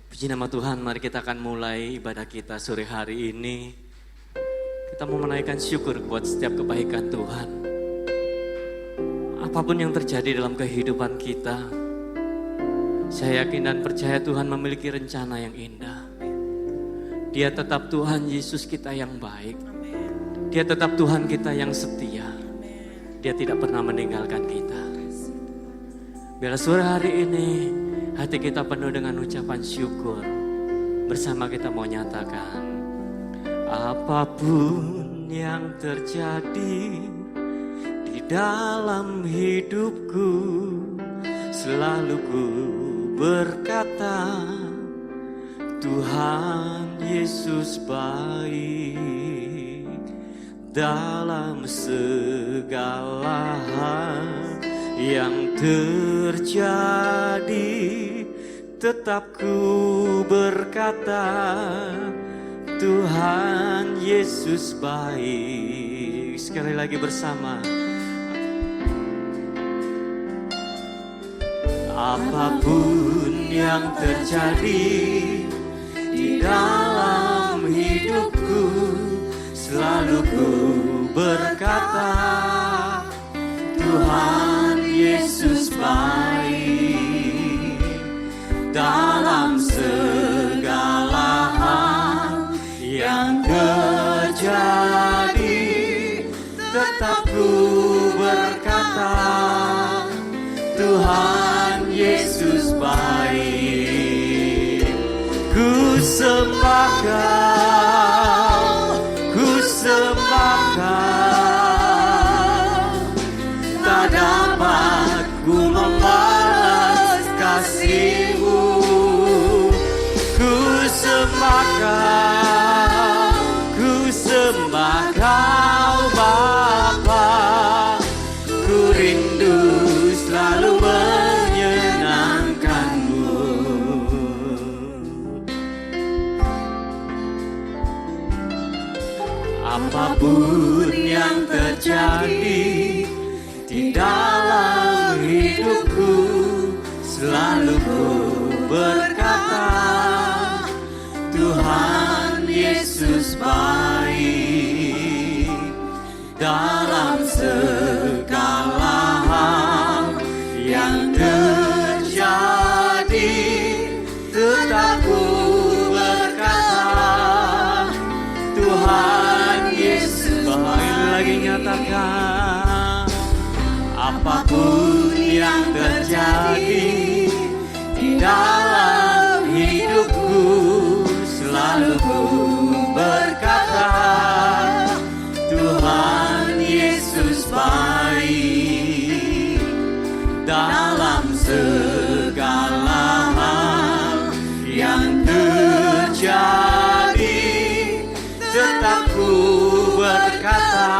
Puji nama Tuhan, mari kita akan mulai ibadah kita sore hari ini. Kita mau menaikkan syukur buat setiap kebaikan Tuhan. Apapun yang terjadi dalam kehidupan kita, saya yakin dan percaya Tuhan memiliki rencana yang indah. Dia tetap Tuhan Yesus kita yang baik. Dia tetap Tuhan kita yang setia. Dia tidak pernah meninggalkan kita. Biarlah sore hari ini hati kita penuh dengan ucapan syukur. Bersama kita mau nyatakan, apapun yang terjadi di dalam hidupku, selalu ku berkata, Tuhan Yesus baik. Dalam segala hal yang terjadi, tetap ku berkata, Tuhan Yesus baik. Sekali lagi bersama. Apapun yang terjadi di dalam hidupku, selalu ku berkata, Tuhan Yesus baik. Dalam segala hal yang terjadi, tetap ku berkata, Tuhan Yesus baik. Ku sembah Kau, ku sembah Kau. Tak dapat ku membalas kasih-Mu. Ku sembah Kau, ku sembah Kau Bapa. Ku rindu selalu menyenangkan-Mu. Apapun yang terjadi di dalam hidupku, selalu ku berkata, Tuhan Yesus baik. Dalam segala hal yang terjadi, tetap ku berkata, Tuhan Yesus baik. Lagi nyatakan, apapun yang terjadi di dalam hidupku, selalu ku berkata, Tuhan Yesus baik. Dalam segala hal yang terjadi, tetap ku berkata,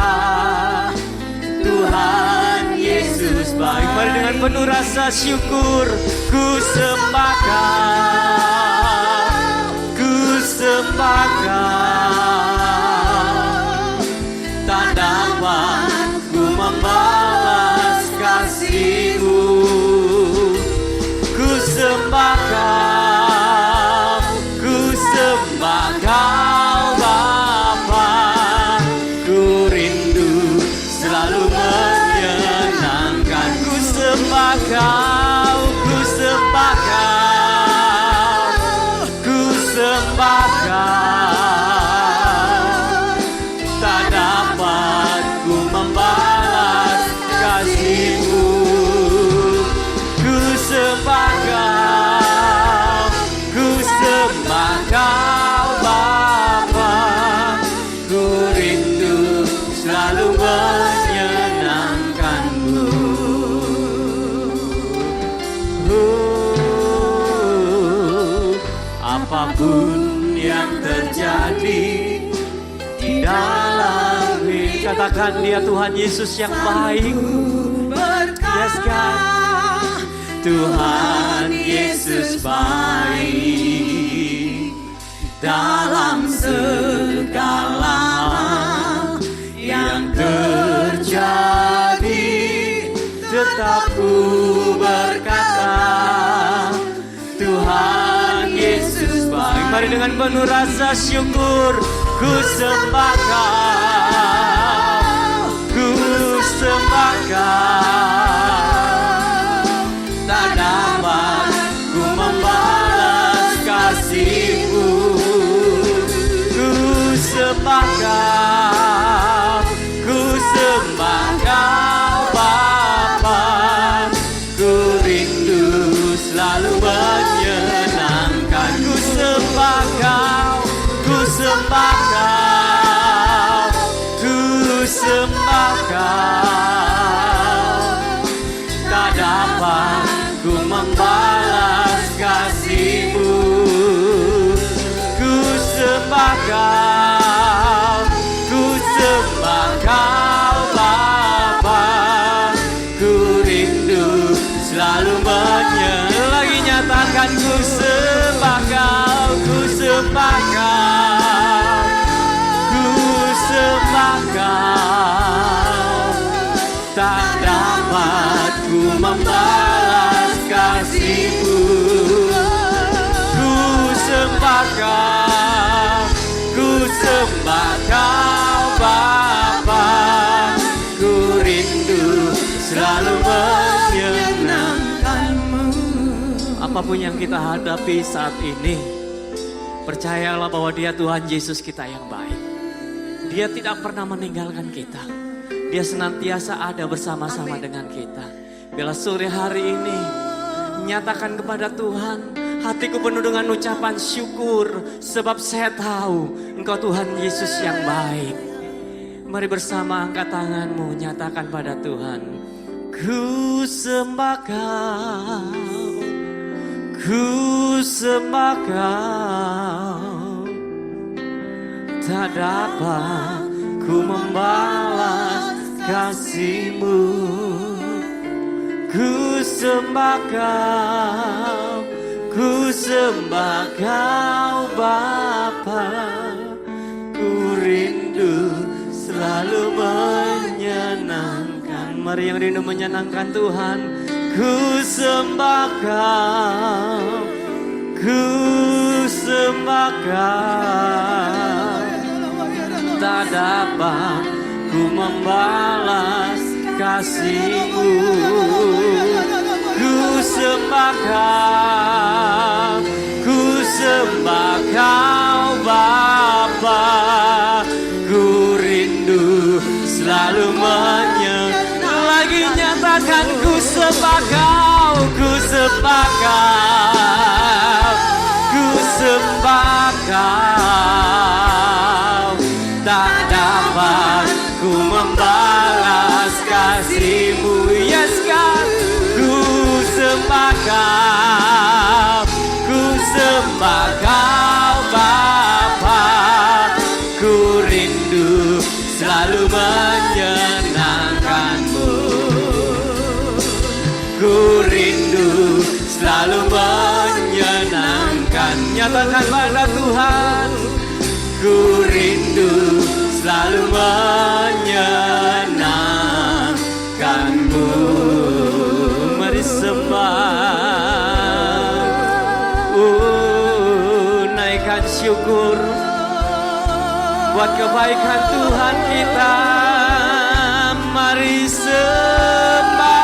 Tuhan Yesus baik. Mari dengan penuh rasa syukur, ku sembah Kau, ku sembah Kau. Tak dapat ku membalas kasih-Mu. Ku sembah Kau, ku sembah Kau Bapa. Ku rindu selalu menyenangkan. Ku sembah Kau, ku sembah Kau, ku sembah Kau. Tak dapat ku membalas kasih-Mu. Ku sembah Kau, ku sembah Kau Bapa. Ku rindu selalu menyenangkan-Mu. Apapun yang terjadi di dalam hidup, katakan dia Tuhan Yesus yang baik. Yes, God. Tuhan Yesus baik. Dalam segala hal yang terjadi, tetap ku berkata, Tuhan Yesus Mari dengan penuh rasa syukur ku sembah Kau, ku sembah Kau. Tak dapat ku membalas kasih-Mu. Ku sembah Kau, ku sembah Kau Bapa. Ku rindu selalu menyenangkan. Ku sembah Kau, ku sembah Kau, ku sembah Kau. Tak dapat ku membalas kasih-Mu. Ku sembah Kau, ku sembah Kau Bapa. Ku rindu selalu lagi nyatakan ku sembah Kau, ku sembah Kau, ku sembah Kau. Tak dapat ku membalas kasih-Mu. Ku sembah Kau, ku sembah Kau Bapa. Ku rindu selalu menyenangkan-Mu. Apapun yang kita hadapi saat ini, percayalah bahwa Dia Tuhan Yesus kita yang baik. Dia tidak pernah meninggalkan kita. Dia senantiasa ada bersama-sama dengan kita. Bila sore hari ini, nyatakan kepada Tuhan, hatiku penuh dengan ucapan syukur, sebab saya tahu Engkau Tuhan Yesus yang baik. Mari bersama angkat tanganmu, nyatakan pada Tuhan, ku sembah Kau, ku sembah Kau. Tak dapat ku membalas kasih-Mu. Ku sembah Kau, ku sembah Kau Bapa. Ku rindu selalu menyenangkan. Mari yang rindu menyenangkan Tuhan. Ku sembah Kau, ku sembah Kau. Tak dapat ku membalas kasih-Mu. Ku sembah Kau, ku sembah Kau Bapa. Ku rindu selalu lagi nyatakan ku sembah Kau, ku sembah Kau, ku sembah Kau. Tak dapat ku membalas kasih-Mu. Yes God, ku sembah Kau, ku sembah Kau Bapa. Ku rindu selalu menyenangkan-Mu. Ku rindu selalu menyenangkan. Nyatakan pada Tuhan, ku rindu selalu menyenangkan-Mu. Mari sembah, naikkan syukur buat kebaikan Tuhan kita. Mari sembah.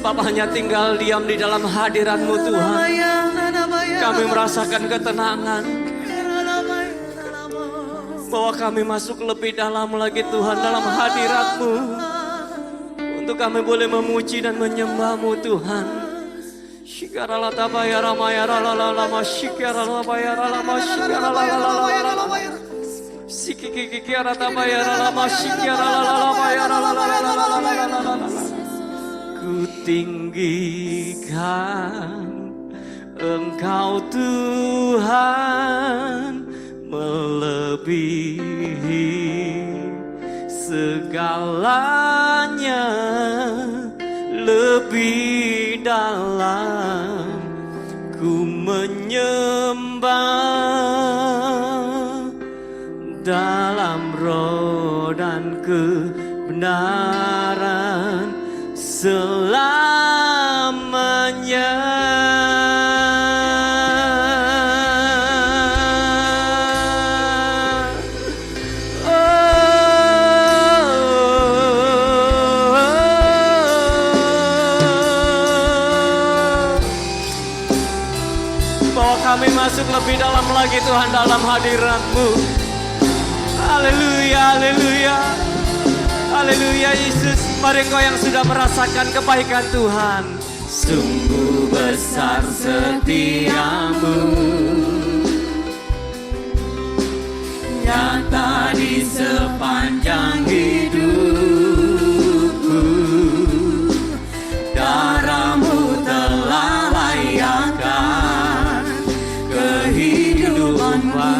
Sebab hanya tinggal diam di dalam hadirat-Mu Tuhan, kami merasakan ketenangan. Bahwa kami masuk lebih dalam lagi Tuhan dalam hadirat-Mu, untuk kami boleh memuji dan menyembah-Mu Tuhan. Shikarala tabayara mayara lalama shikarala bayara lama shikarala lalama sikikikikara tabayara lama shikarala lalama bayara lalama. Ku tinggikan Engkau Tuhan melebihi segalanya, lebih dalam ku menyembah dalam roh dan kebenaran selamanya. Kami masuk lebih dalam lagi Tuhan dalam hadirat-Mu. Haleluya, haleluya, haleluya Yesus. Mari Engkau yang sudah merasakan kebaikan Tuhan. Sungguh besar setiamu, nyata di sepanjang hidupku. Darah-Mu telah layakkan kehidupanku.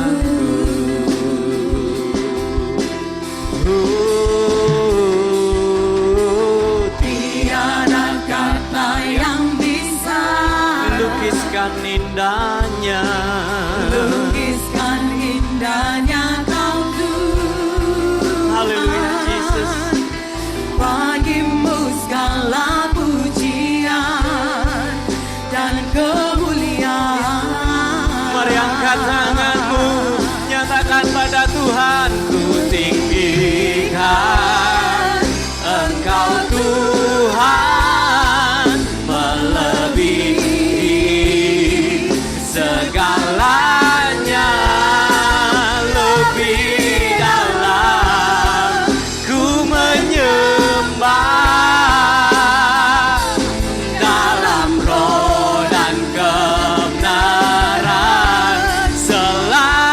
Tiada kata yang bisa lukiskan indahnya, lukiskan indahnya Kau Tuhan. Haleluya Yesus. Bagi-Mu segala pujian dan kemuliaan. Mari angkat tangan-Mu, nyatakan pada Tuhan. Ku tinggikan Engkau Tuhan melebihi segalanya, lebih dalam ku menyembah dalam roh dan kebenaran selamanya.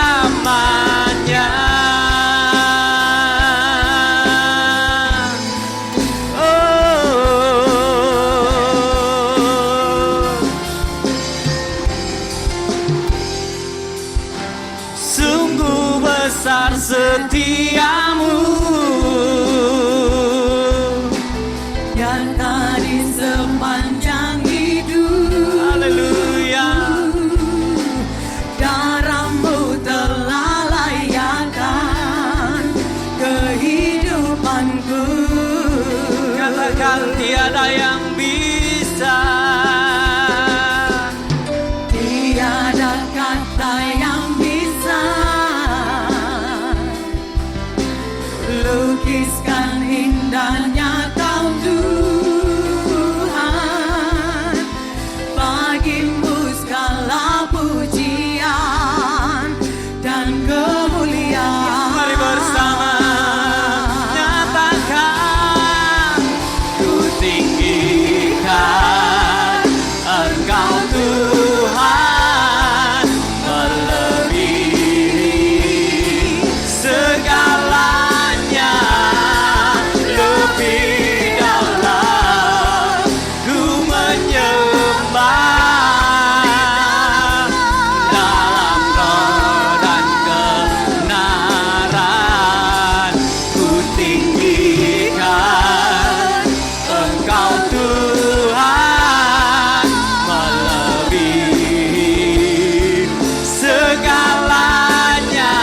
Sungguh besar setiamu, nyata di sepanjang hidup. Haleluya. Darah-Mu telah layakkan kehidupanku. Katakan tiada yang bisa, tiada kata yang bisa lukiskan indahnya Kau Tuhan. Bagi-Mu segala pujian dan kemuliaan. Mari bersama nyatakan. Ku tinggikan Engkau Tuhan melebihi segalanya, lebih dalam ku menyembah dalam roh dan kebenaran. Ku tinggikan Engkau Tuhan melebihi segalanya,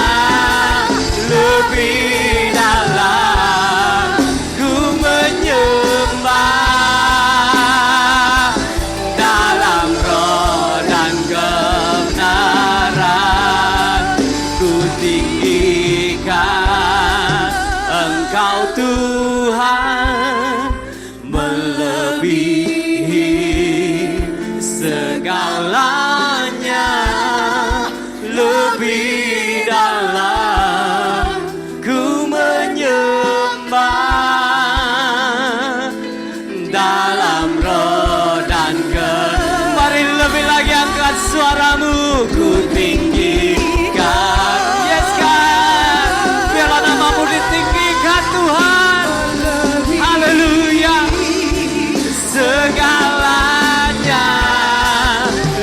lebih dalam ku menyembah dalam roh dan kebenaran. Ku tinggikan Engkau Tuhan melebihi dalam roh dan kebenaran. Mari lebih lagi angkat suaramu, ku tinggikan. Yes God, biarlah namamu ditinggikan Tuhan. Haleluya. Segalanya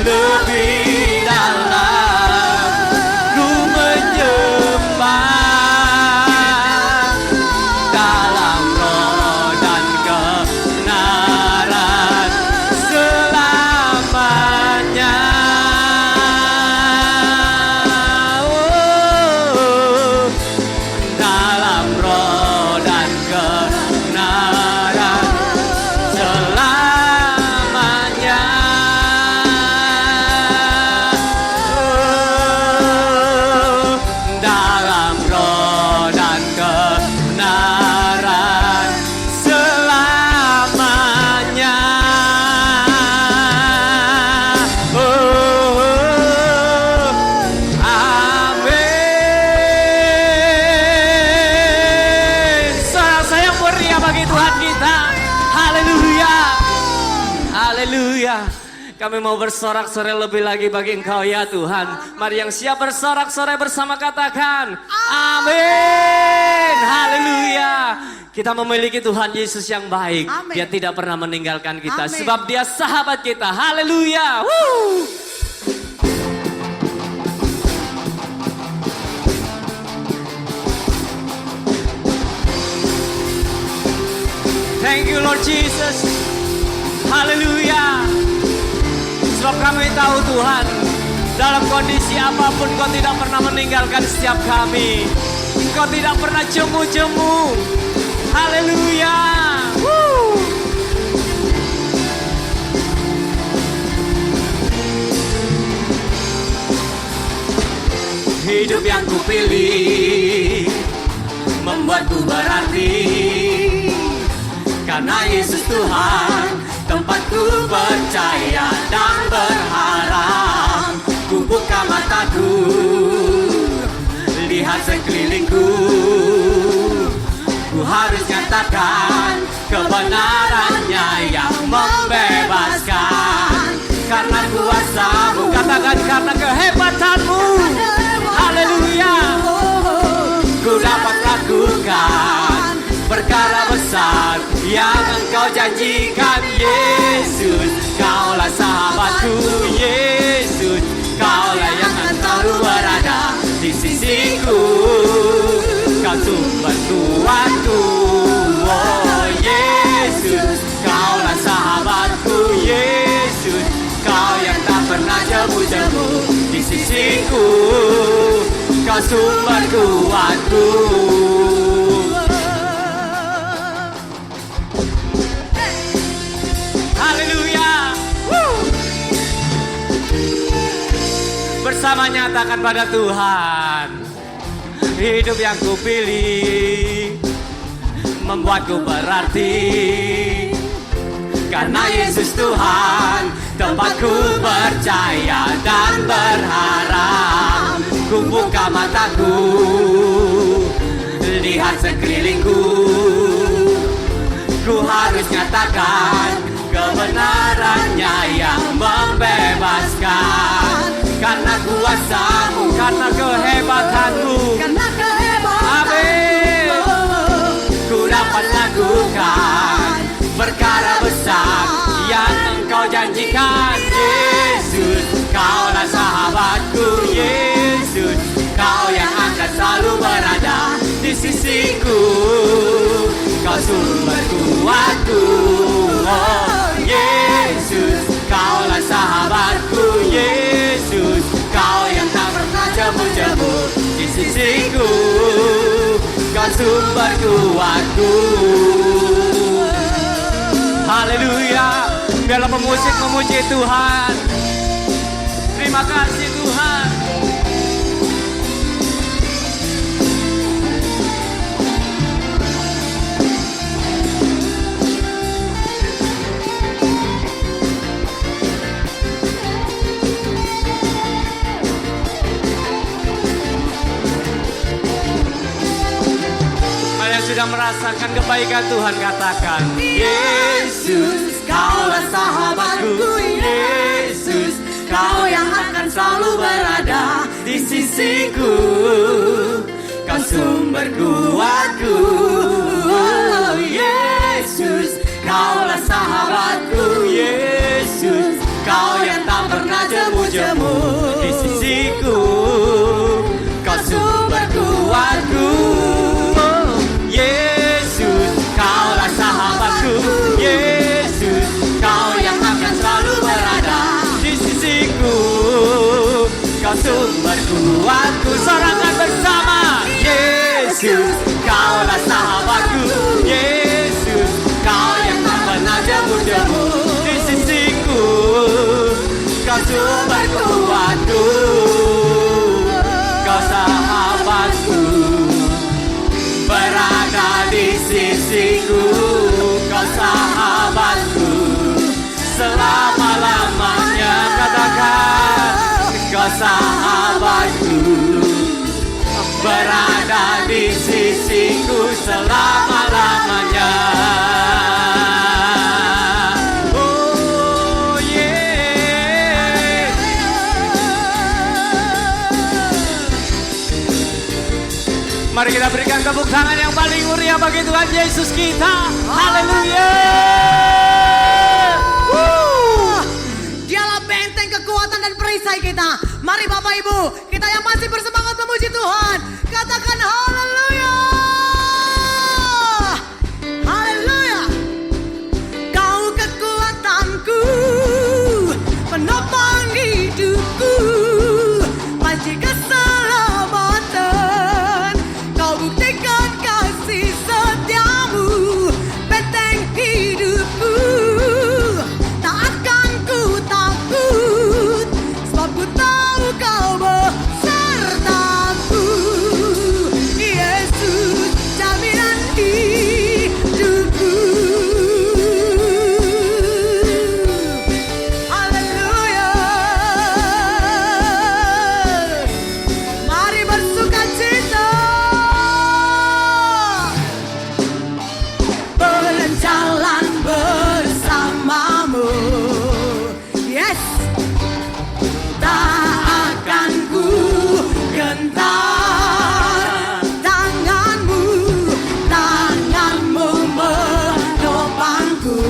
lebih dalam, ku menyembah dalam roh dan kebenaran selamanya. Oh, dalam roh dan kebenaran selamanya. Oh, dalam roh dan kebenaran selamanya. Oh, amin. Sorak-sorai yang meriah bagi Tuhan kita. Haleluya. Haleluya. Kami mau bersorak-sorai lebih lagi bagi Engkau ya Tuhan. Mari yang siap bersorak-sorai bersama katakan amin. Haleluya. Kita memiliki Tuhan Yesus yang baik. Amin. Dia tidak pernah meninggalkan kita. Amin. Sebab Dia sahabat kita. Haleluya. Woo. Thank you Lord Jesus. Haleluya. Sebab kami tahu Tuhan, dalam kondisi apapun Kau tidak pernah meninggalkan setiap kami. Kau tidak pernah jemu-jemu. Haleluya. Woo. Hidup yang kupilih membuatku berarti, karena Yesus Tuhan tempatku percaya dan berharap. Ku buka mataku, lihat sekelilingku, ku harus nyatakan kebenarannya yang membebaskan. Karena kuasa-Mu, katakan karena kehebatan-Mu. Haleluya. Ku dapat lakukan perkara besar yang Engkau janjikan. Yesus, Kaulah sahabatku. Yesus, Kaulah yang selalu berada di sisiku. Kau sumber kuatku. Oh Yesus, Kaulah sahabatku. Yesus, Kau yang tak pernah jemu-jemu di sisiku. Kau sumber kuatku. Haleluya. Bersama nyatakan pada Tuhan, hidup yang kupilih membuatku berarti, karena Yesus Tuhan tempatku percaya dan berharap. Ku buka mataku, lihat sekelilingku, ku harus nyatakan kebenarannya yang membebaskan. Karena kuasa-Mu, karena kehebatan-Mu, amin. Ku dapat lakukan perkara besar yang Engkau janjikan. Yesus, Kaulah sahabatku. Yesus, Kau yang akan selalu berada di sisiku. Kau sumber kuatku. Oh Yesus, Kaulah sahabatku. Yesus, Kau yang tak pernah jemu-jemu di sisiku. Kau sumber kuatku. Haleluya. Biarlah pemusik memuji Tuhan. Terima kasih Tuhan. Sudah merasakan kebaikan Tuhan, katakan Yesus, Kau sahabatku Yesus, Kau yang akan selalu berada di sisiku, Kau sumber kuatku. Oh Yesus, Kaulah sahabatku Yesus, Kau yang tak pernah jemu-jemu di sisiku, Kau sumber kuatku. Oh Yesus, Kaulah sahabatku Yesus, Kau yang akan selalu berada di sisiku, Kau sumber kuatku. Sorangan bersama. Yesus, Kaulah sahabatku Yesus, Kau yang tak pernah jemu-jemu di sisiku, Kau sumber kuatku. Kau sahabatku, berada di sisiku, Kau sahabatku selama-lamanya. Katakan, Kau sahabatku, berada di sisiku selama-lamanya. Oh yeah. Mari kita berikan tepuk tangan yang paling meriah bagi Tuhan Yesus kita. Haleluya. Dialah benteng kekuatan dan perisai kita. Mari Bapak Ibu, kita yang masih bersemangat memuji Tuhan, katakan haleluya. Haleluya. Kau kekuatanku, penopang hidupku, panci keselamatan. Kau buktikan kasih setiamu, benteng hidupku. Tak akan ku takut, sebab ku tahu Kau besertaku. Yesus, jaminan hidupku. Haleluya. Mari bersukacita, berjalan bersamamu. Yes. Tak akan ku gentar, tanganmu menopangku.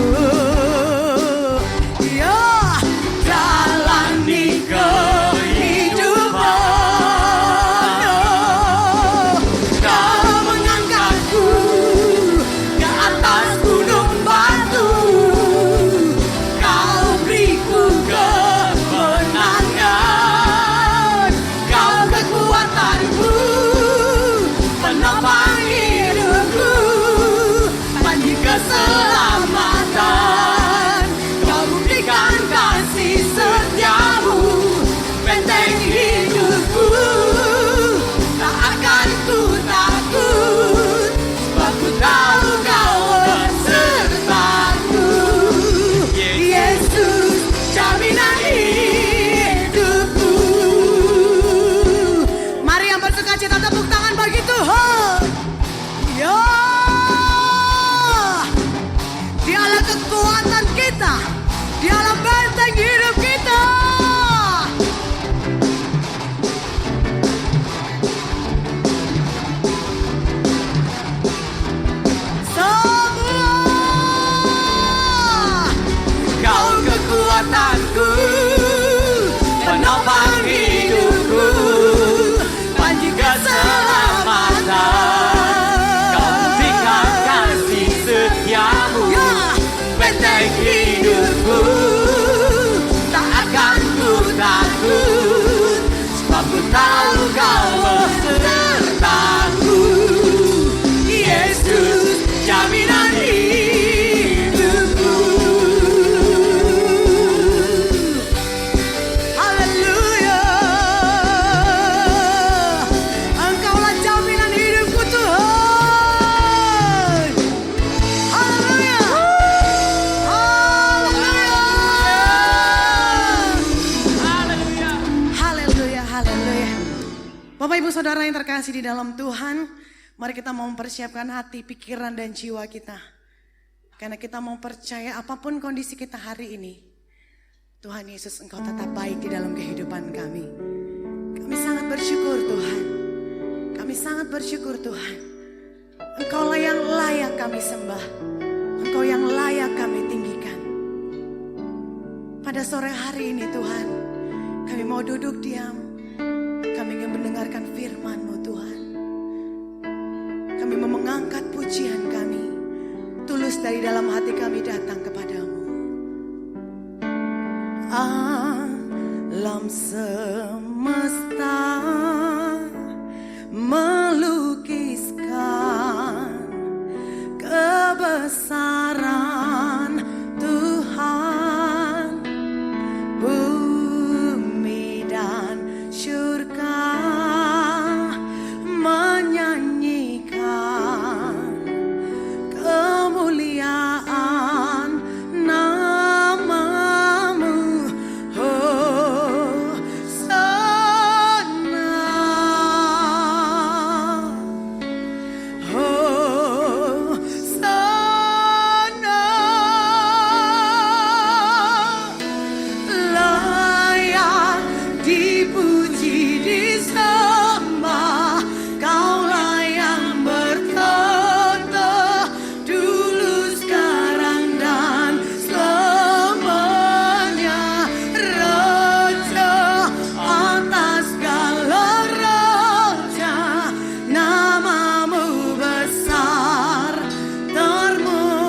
Ya, jalani kehidupan. Kau mengangkatku ke atas gunung batu, Kau beriku kemenangan. Kau kekuatanku, penopang hidupku, panji keselamatan. Kau buktikan kasih setiamu, benteng hidupku. Tak akan ku takut, sebab ku tahu Kau besertaku. Yesus, jaminan hidupku. Mari yang bersukacita tepuk tangan bagi Tuhan. Ya, Dialah kekuatan kita, Dialah benteng hidup kita. Semua Kau kekuatanku, penopang hidupku, panji keselamatan. Kau buktikan kasih setiamu, Benteng hidupku. Tak akan ku takut, sebab ku tahu Kau besertaku. Yesus, jaminan hidupku. Haleluya. Engkaulah jaminan hidupku Tuhan. Haleluya. Haleluya. Haleluya. Haleluya. Bapak Ibu Saudara yang terkasih di dalam Tuhan, mari kita mau mempersiapkan hati, pikiran dan jiwa kita Karena kita mau percaya apapun kondisi kita hari ini, Tuhan Yesus, Engkau tetap baik di dalam kehidupan kami. Kami sangat bersyukur Tuhan. Kami sangat bersyukur Tuhan. Engkaulah yang layak kami sembah. Engkau yang layak kami tinggikan. Pada sore hari ini Tuhan, kami mau duduk diam. Kami ingin mendengarkan firman-Mu Tuhan. Kami mau mengangkat pujian kami. Tulus dari dalam hati kami datang kepadamu. Alam semesta melukiskan kebesaran Tuhan. Bumi dan surga menyanyikan kemuliaan nama-Mu, Hosana, Hosana. Layak dipuji, disembah, Kaulah yang bertata dulu, sekarang dan selamanya. Raja atas segala raja, nama-Mu besar termulia.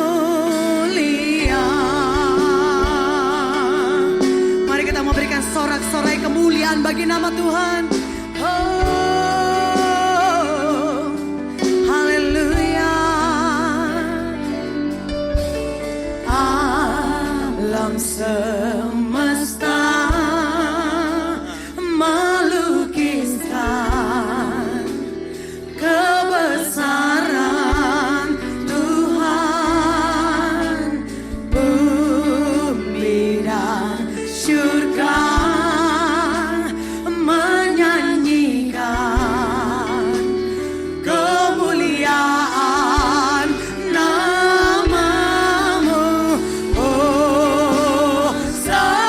Mari kita memberikan sorak-sorai kemuliaan bagi nama Tuhan. Oh, haleluya. Alam semesta melukiskan kebesaran Tuhan. Bumi dan surga menyanyikan kemuliaan nama-Mu, Hosana.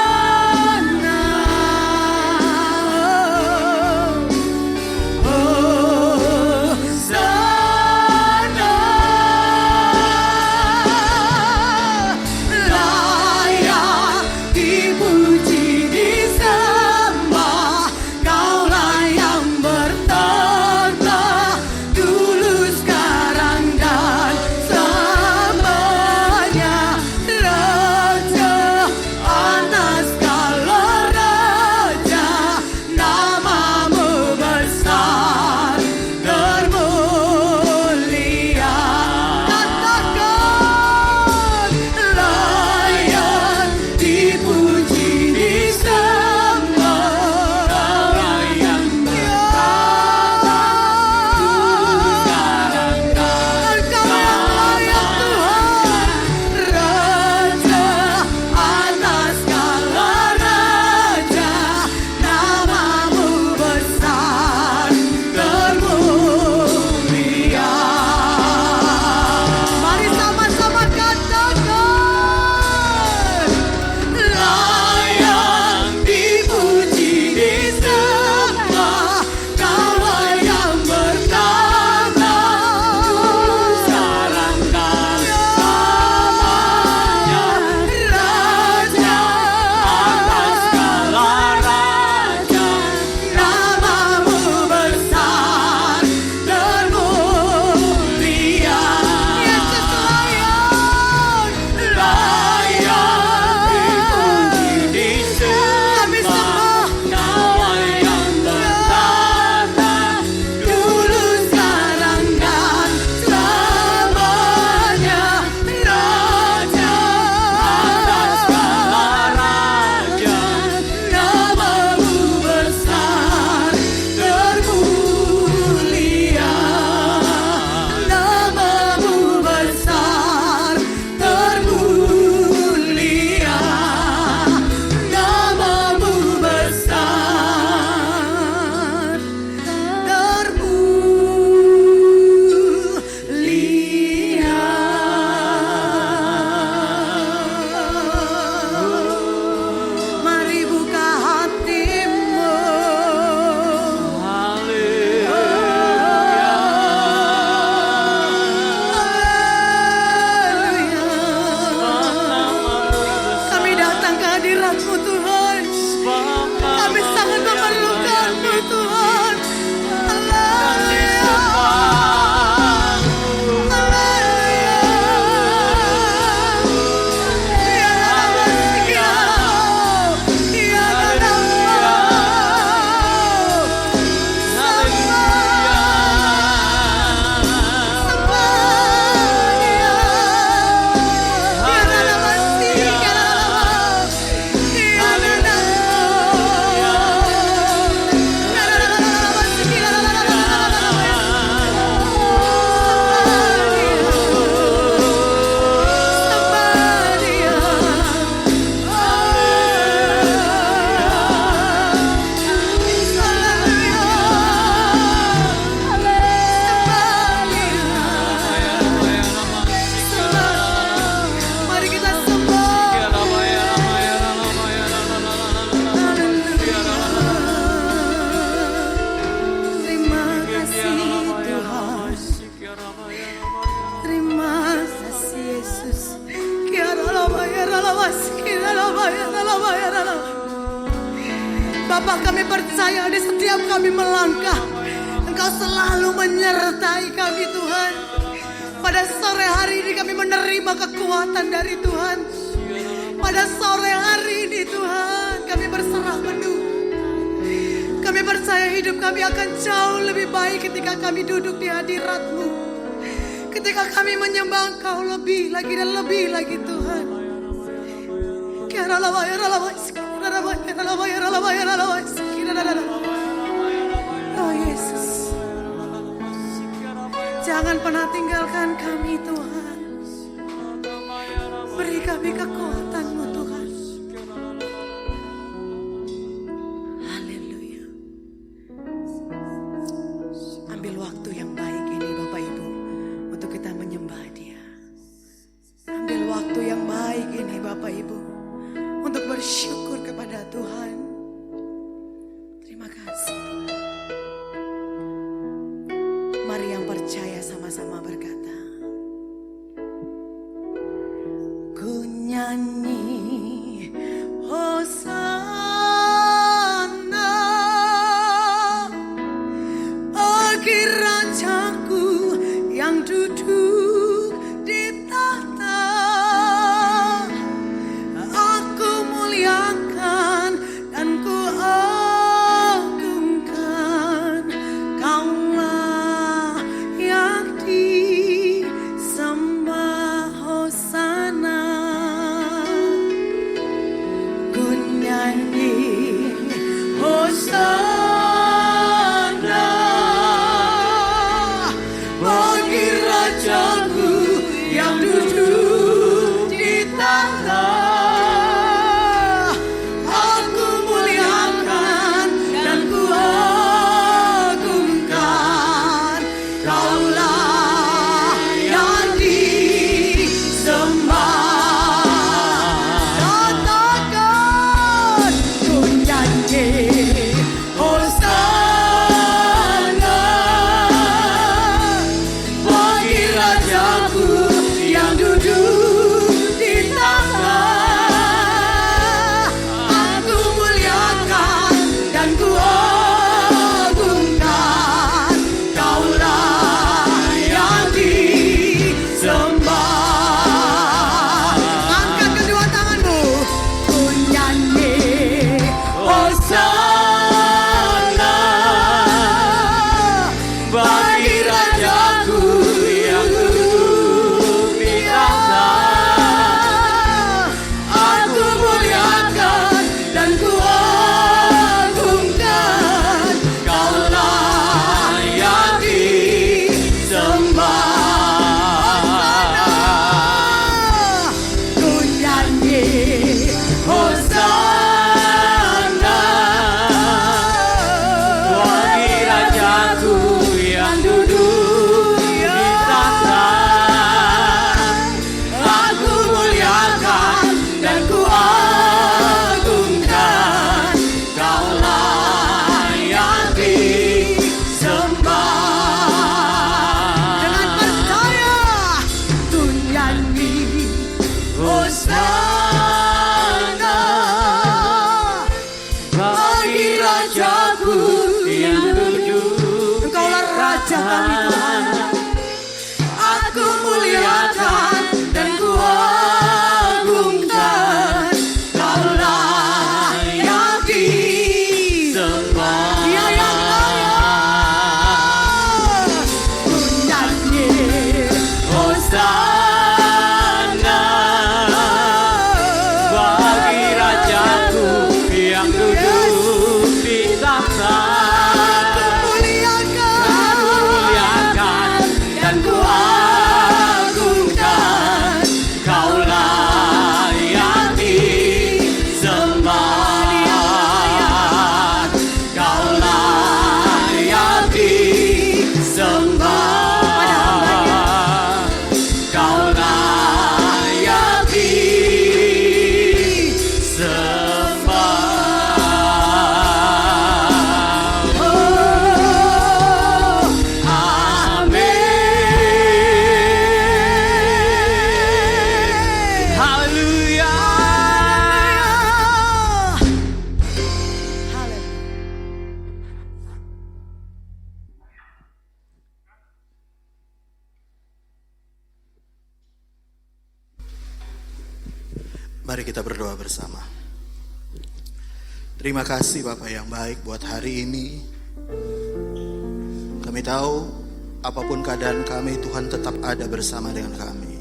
hadirat-Mu Tuhan. Kami sangat memerlukan-Mu Tuhan. Haleluya. Bapa, kami percaya di setiap kami melangkah, Engkau selalu menyertai kami Tuhan. Pada sore hari ini kami menerima kekuatan dari Tuhan. Pada sore hari ini Tuhan, kami berserah penuh. Kami percaya hidup kami akan jauh lebih baik ketika kami duduk di hadirat-Mu. Ketika kami menyembah Engkau lebih lagi dan lebih lagi Tuhan. Oh Yesus, jangan pernah tinggalkan kami Tuhan. Beri kami kekuatan-Mu Tuhan. Haleluya. Ambil waktu yang baik ini Bapak Ibu untuk kita menyembah Dia. Ambil waktu yang baik ini Bapak Ibu untuk bersyukur kepada Tuhan. Terima kasih. Mari yang percaya sama-sama berkata, ku nyanyi Hosana bagi Rajaku yang duduk di tahta. Aku muliakan Mari kita berdoa bersama. Terima kasih Bapa yang baik buat hari ini. Kami tahu apapun keadaan kami, Tuhan tetap ada bersama dengan kami.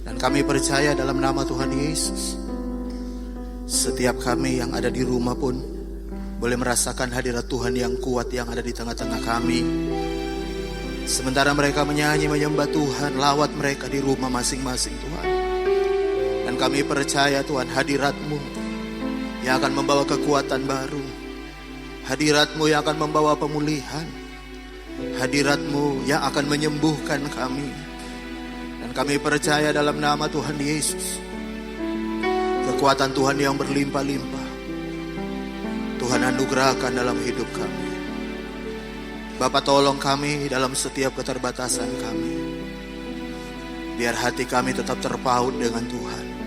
Dan kami percaya dalam nama Tuhan Yesus, setiap kami yang ada di rumah pun boleh merasakan hadirat Tuhan yang kuat yang ada di tengah-tengah kami. Sementara mereka menyanyi menyembah Tuhan, lawat mereka di rumah masing-masing Tuhan. Dan kami percaya Tuhan, hadirat-Mu yang akan membawa kekuatan baru, hadirat-Mu yang akan membawa pemulihan, hadirat-Mu yang akan menyembuhkan kami. Dan kami percaya dalam nama Tuhan Yesus, kekuatan Tuhan yang berlimpah-limpah Tuhan anugerahkan dalam hidup kami. Bapa, tolong kami dalam setiap keterbatasan kami, biar hati kami tetap terpaut dengan Tuhan.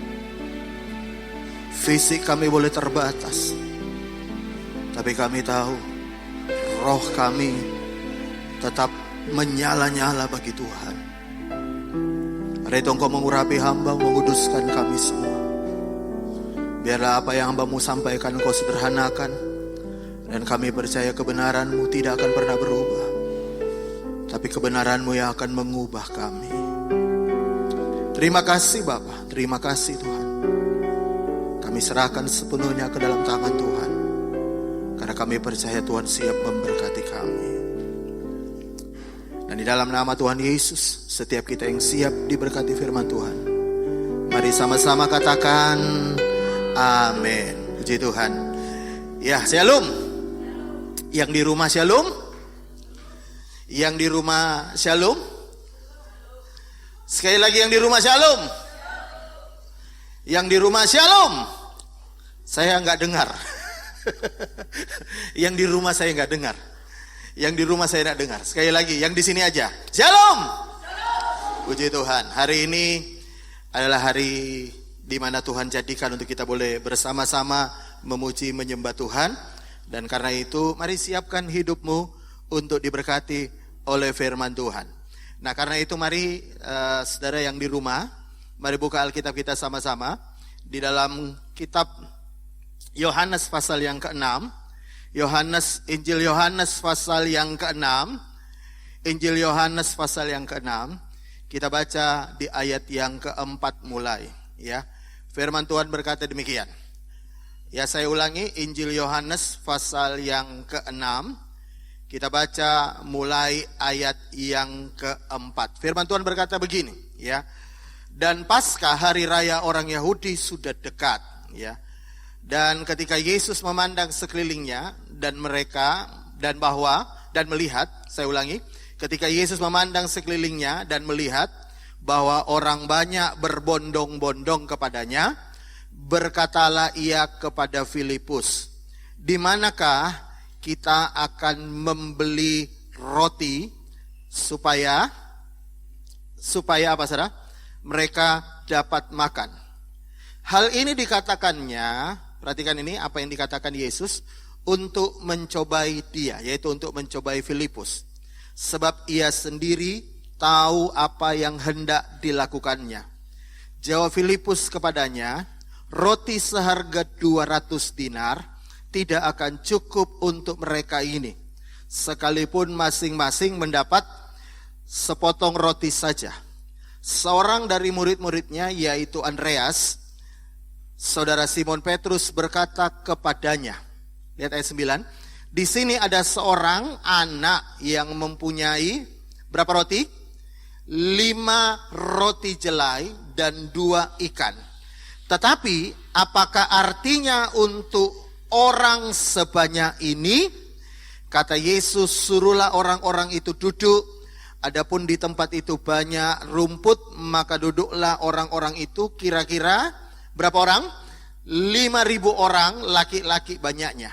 Fisik kami boleh terbatas, tapi kami tahu roh kami tetap menyala-nyala bagi Tuhan. Hari itu Engkau mengurapi hamba, menguduskan kami semua. Biarlah apa yang hamba-Mu sampaikan Engkau sederhanakan, dan kami percaya kebenaran-Mu tidak akan pernah berubah, tapi kebenaran-Mu yang akan mengubah kami. Terima kasih Bapa, terima kasih Tuhan. Kami serahkan sepenuhnya ke dalam tangan Tuhan, karena kami percaya Tuhan siap memberkati kami. Dan di dalam nama Tuhan Yesus, setiap kita yang siap diberkati firman Tuhan, mari sama-sama katakan amin. Puji Tuhan. Ya, shalom. Yang di rumah shalom. Yang di rumah shalom. Sekali lagi yang di rumah shalom. Yang di rumah shalom. Saya nggak dengar. Yang di rumah saya nggak dengar. Yang di rumah saya nggak dengar. Sekali lagi, yang di sini aja. Shalom. Puji Tuhan. Hari ini adalah hari di mana Tuhan jadikan untuk kita boleh bersama-sama memuji menyembah Tuhan. Dan karena itu, mari siapkan hidupmu untuk diberkati oleh firman Tuhan. Nah, karena itu mari saudara yang di rumah, mari buka Alkitab kita sama-sama di dalam kitab Yohanes pasal yang ke-6. Injil Yohanes pasal yang ke-6. Injil Yohanes pasal yang ke-6. Kita baca di ayat yang ke-4 mulai, ya. Firman Tuhan berkata demikian. Ya, saya ulangi, Injil Yohanes pasal yang ke-6. Kita baca mulai ayat yang ke-4. Firman Tuhan berkata begini, ya. Dan Paskah, hari raya orang Yahudi, sudah dekat, ya. Dan ketika Yesus memandang sekelilingnya dan melihat, saya ulangi, ketika Yesus memandang sekelilingnya dan melihat bahwa orang banyak berbondong-bondong kepadanya, berkatalah ia kepada Filipus, di manakah kita akan membeli roti supaya apa saudara? Mereka dapat makan. Hal ini dikatakannya, perhatikan ini apa yang dikatakan Yesus, untuk mencobai dia, yaitu untuk mencobai Filipus. Sebab ia sendiri tahu apa yang hendak dilakukannya. Jawab Filipus kepadanya, roti seharga 200 dinar tidak akan cukup untuk mereka ini, sekalipun masing-masing mendapat sepotong roti saja. Seorang dari murid-muridnya, yaitu Andreas, saudara Simon Petrus, berkata kepadanya, lihat ayat 9, di sini ada seorang anak yang mempunyai berapa roti? 5 roti jelai dan 2 ikan. Tetapi apakah artinya untuk orang sebanyak ini? Kata Yesus, suruhlah orang-orang itu duduk. Adapun di tempat itu banyak rumput, maka duduklah orang-orang itu, kira-kira berapa orang? 5.000 orang, laki-laki banyaknya.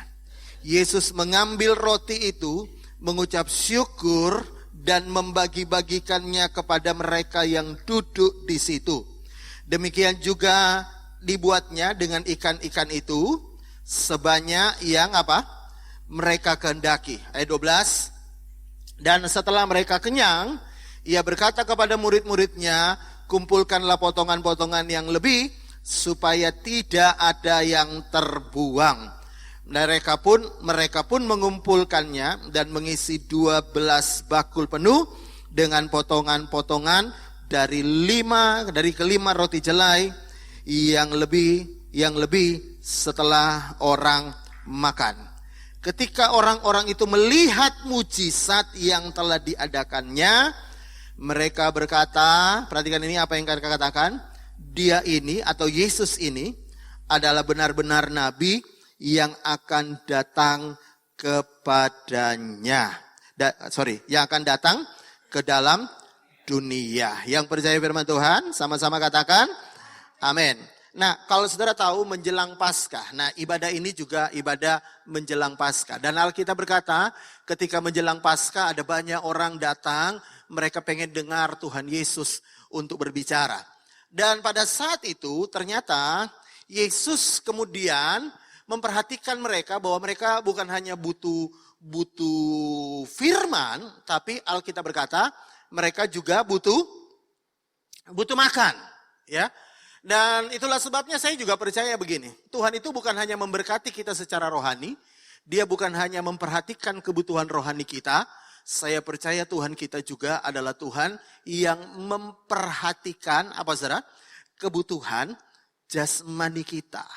Yesus mengambil roti itu, mengucap syukur dan membagi-bagikannya kepada mereka yang duduk di situ. Demikian juga dibuatnya dengan ikan-ikan itu sebanyak yang apa? Mereka kehendaki. Ayat 12. Dan setelah mereka kenyang, ia berkata kepada murid-muridnya, kumpulkanlah potongan-potongan yang lebih, supaya tidak ada yang terbuang. Mereka pun mengumpulkannya dan mengisi 12 bakul penuh dengan potongan-potongan dari kelima roti jelai yang lebih setelah orang makan. Ketika orang-orang itu melihat mujizat yang telah diadakannya, mereka berkata, perhatikan ini apa yang mereka katakan, dia ini atau Yesus ini adalah benar-benar nabi yang akan datang kepadanya. Yang akan datang ke dalam dunia. Yang percaya firman Tuhan, sama-sama katakan, amin. Nah, kalau saudara tahu menjelang Paskah, nah ibadah ini juga ibadah menjelang Paskah. Dan Alkitab berkata, ketika menjelang Paskah ada banyak orang datang, mereka pengen dengar Tuhan Yesus untuk berbicara. Dan pada saat itu ternyata Yesus kemudian memperhatikan mereka bahwa mereka bukan hanya butuh firman, tapi Alkitab berkata mereka juga butuh makan, ya. Dan itulah sebabnya saya juga percaya begini, Tuhan itu bukan hanya memberkati kita secara rohani, Dia bukan hanya memperhatikan kebutuhan rohani kita. Saya percaya Tuhan kita juga adalah Tuhan yang memperhatikan saudara? Kebutuhan jasmani kita,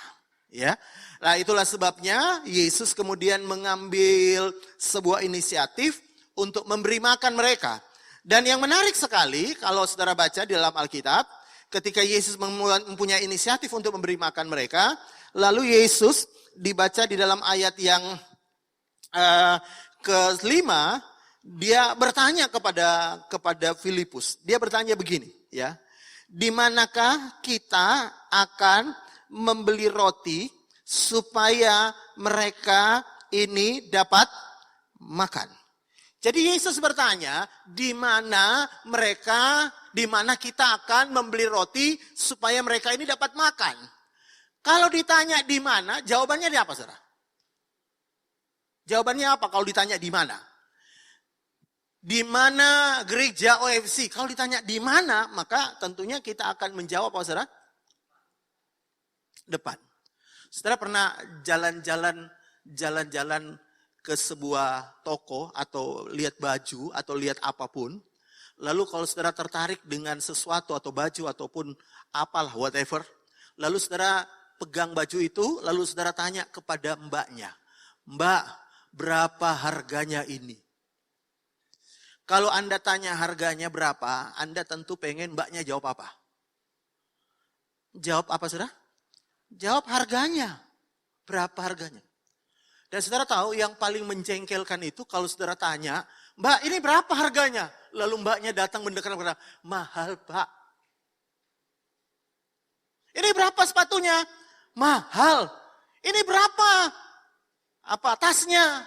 ya. Nah, itulah sebabnya Yesus kemudian mengambil sebuah inisiatif untuk memberi makan mereka. Dan yang menarik sekali kalau saudara baca di dalam Alkitab, ketika Yesus mempunyai inisiatif untuk memberi makan mereka, lalu Yesus dibaca di dalam ayat yang ke-5, dia bertanya kepada Filipus. Dia bertanya begini, ya. Di manakah kita akan membeli roti supaya mereka ini dapat makan? Jadi Yesus bertanya, di mana kita akan membeli roti supaya mereka ini dapat makan? Kalau ditanya di mana, jawabannya di apa, saudara? Jawabannya apa kalau ditanya di mana? Di mana gereja OFC? Kalau ditanya di mana, maka tentunya kita akan menjawab apa, saudara? Depan. Saudara pernah jalan-jalan ke sebuah toko atau lihat baju atau lihat apapun. Lalu kalau saudara tertarik dengan sesuatu atau baju ataupun apalah whatever. Lalu saudara pegang baju itu, lalu saudara tanya kepada mbaknya. Mbak, berapa harganya ini? Kalau Anda tanya harganya berapa, Anda tentu pengen mbaknya jawab apa? Jawab apa, saudara? Jawab harganya. Berapa harganya? Dan saudara tahu yang paling menjengkelkan itu kalau saudara tanya, Mbak ini berapa harganya? Lalu mbaknya datang mendekat berkata, mahal Pak. Ini berapa sepatunya? Mahal. Ini berapa? Apa tasnya?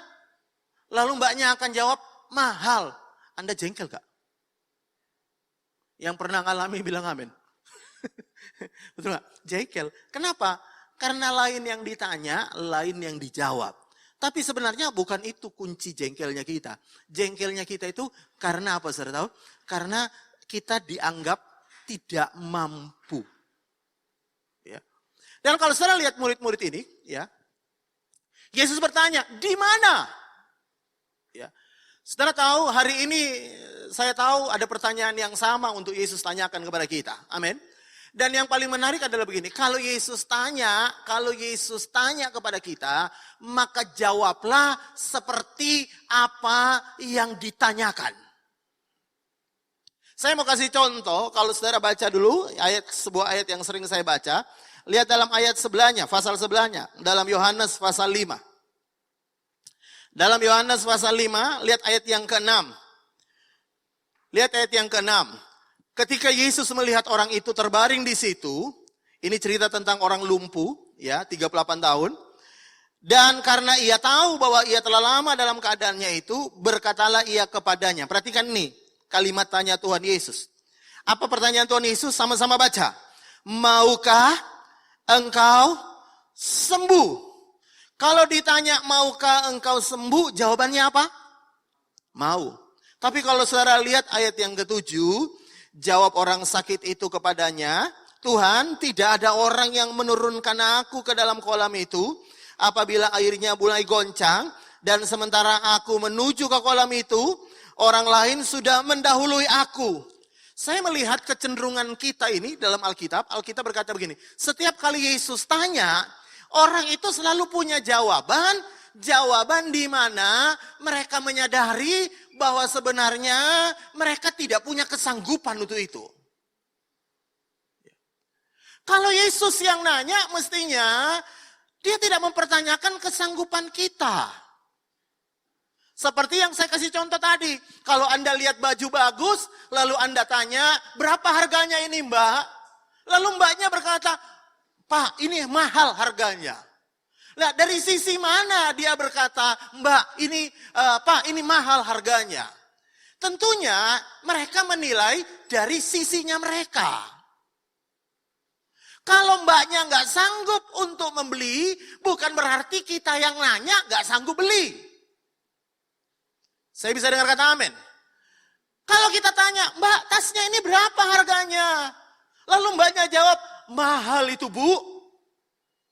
Lalu mbaknya akan jawab, mahal. Anda jengkel gak? Yang pernah ngalami bilang amin. Betul gak? Jengkel. Kenapa? Karena lain yang ditanya, lain yang dijawab. Tapi sebenarnya bukan itu kunci jengkelnya kita. Jengkelnya kita itu karena apa, saudara tahu? Karena kita dianggap tidak mampu. Ya. Dan kalau saudara lihat murid-murid ini, ya, Yesus bertanya, di mana? Ya. Saudara tahu hari ini saya tahu ada pertanyaan yang sama untuk Yesus tanyakan kepada kita. Amin. Dan yang paling menarik adalah begini, kalau Yesus tanya kepada kita, maka jawablah seperti apa yang ditanyakan. Saya mau kasih contoh, kalau saudara baca dulu sebuah ayat yang sering saya baca, lihat dalam ayat sebelahnya, pasal sebelahnya, dalam Yohanes pasal 5. Dalam Yohanes pasal 5, lihat ayat yang ke-6. Lihat ayat yang ke-6. Ketika Yesus melihat orang itu terbaring di situ, ini cerita tentang orang lumpuh, ya, 38 tahun. Dan karena ia tahu bahwa ia telah lama dalam keadaannya itu, berkatalah ia kepadanya. Perhatikan nih, kalimat tanya Tuhan Yesus. Apa pertanyaan Tuhan Yesus? Sama-sama baca. Maukah engkau sembuh? Kalau ditanya maukah engkau sembuh, jawabannya apa? Mau. Tapi kalau saudara lihat ayat yang ke-7, jawab orang sakit itu kepadanya, Tuhan, tidak ada orang yang menurunkan aku ke dalam kolam itu apabila airnya mulai goncang, dan sementara aku menuju ke kolam itu, orang lain sudah mendahului aku. Saya melihat kecenderungan kita ini dalam Alkitab berkata begini, setiap kali Yesus tanya, orang itu selalu punya jawaban di mana mereka menyadari bahwa sebenarnya mereka tidak punya kesanggupan untuk itu. Kalau Yesus yang nanya, mestinya dia tidak mempertanyakan kesanggupan kita. Seperti yang saya kasih contoh tadi. Kalau Anda lihat baju bagus, lalu Anda tanya, berapa harganya ini Mbak? Lalu Mbaknya berkata, Pak, ini mahal harganya. Nah, dari sisi mana dia berkata, Mbak, Pak, ini mahal harganya? Tentunya mereka menilai dari sisinya mereka. Kalau mbaknya nggak sanggup untuk membeli, bukan berarti kita yang nanya nggak sanggup beli. Saya bisa dengar kata amin. Kalau kita tanya, Mbak, tasnya ini berapa harganya? Lalu mbaknya jawab, mahal itu Bu.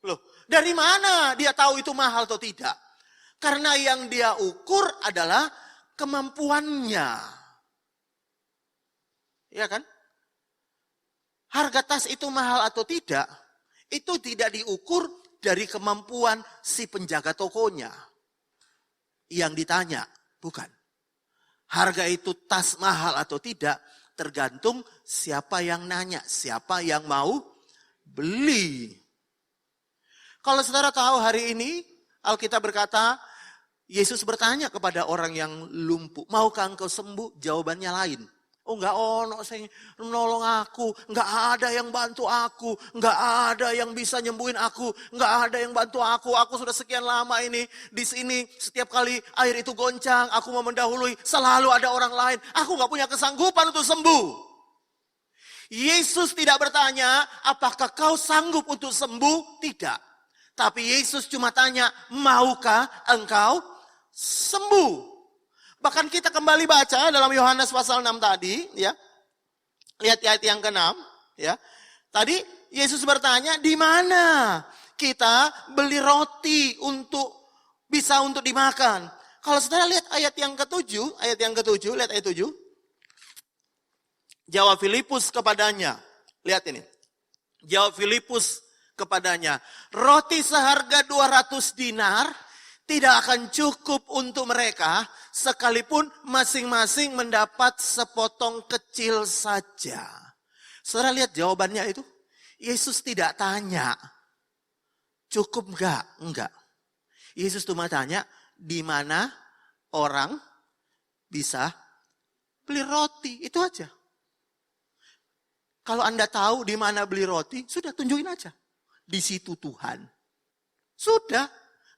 Loh, dari mana dia tahu itu mahal atau tidak? Karena yang dia ukur adalah kemampuannya. Iya kan? Harga tas itu mahal atau tidak, itu tidak diukur dari kemampuan si penjaga tokonya. Yang ditanya, bukan. Harga itu tas mahal atau tidak, tergantung siapa yang nanya, siapa yang mau beli. Kalau saudara tahu hari ini, Alkitab berkata, Yesus bertanya kepada orang yang lumpuh, maukah engkau sembuh? Jawabannya lain. Oh enggak ono saya menolong aku, enggak ada yang bantu aku, enggak ada yang bisa nyembuhin aku, enggak ada yang bantu aku sudah sekian lama ini di sini, setiap kali air itu goncang, aku mau mendahului, selalu ada orang lain, aku enggak punya kesanggupan untuk sembuh. Yesus tidak bertanya, apakah kau sanggup untuk sembuh? Tidak. Tapi Yesus cuma tanya, maukah engkau sembuh? Bahkan kita kembali baca dalam Yohanes pasal 6 tadi, ya. Lihat ayat yang ke-6, ya. Tadi Yesus bertanya, di mana kita beli roti untuk bisa untuk dimakan? Kalau saudara lihat ayat yang ke-7, lihat ayat 7. Jawab Filipus kepadanya. Lihat ini. Jawab Filipus kepadanya, roti seharga 200 dinar tidak akan cukup untuk mereka, sekalipun masing-masing mendapat sepotong kecil saja. Saudara lihat jawabannya itu. Yesus tidak tanya, cukup enggak? Enggak. Yesus cuma tanya, di mana orang bisa beli roti? Itu aja. Kalau Anda tahu di mana beli roti, sudah tunjukin aja. Di situ Tuhan. Sudah.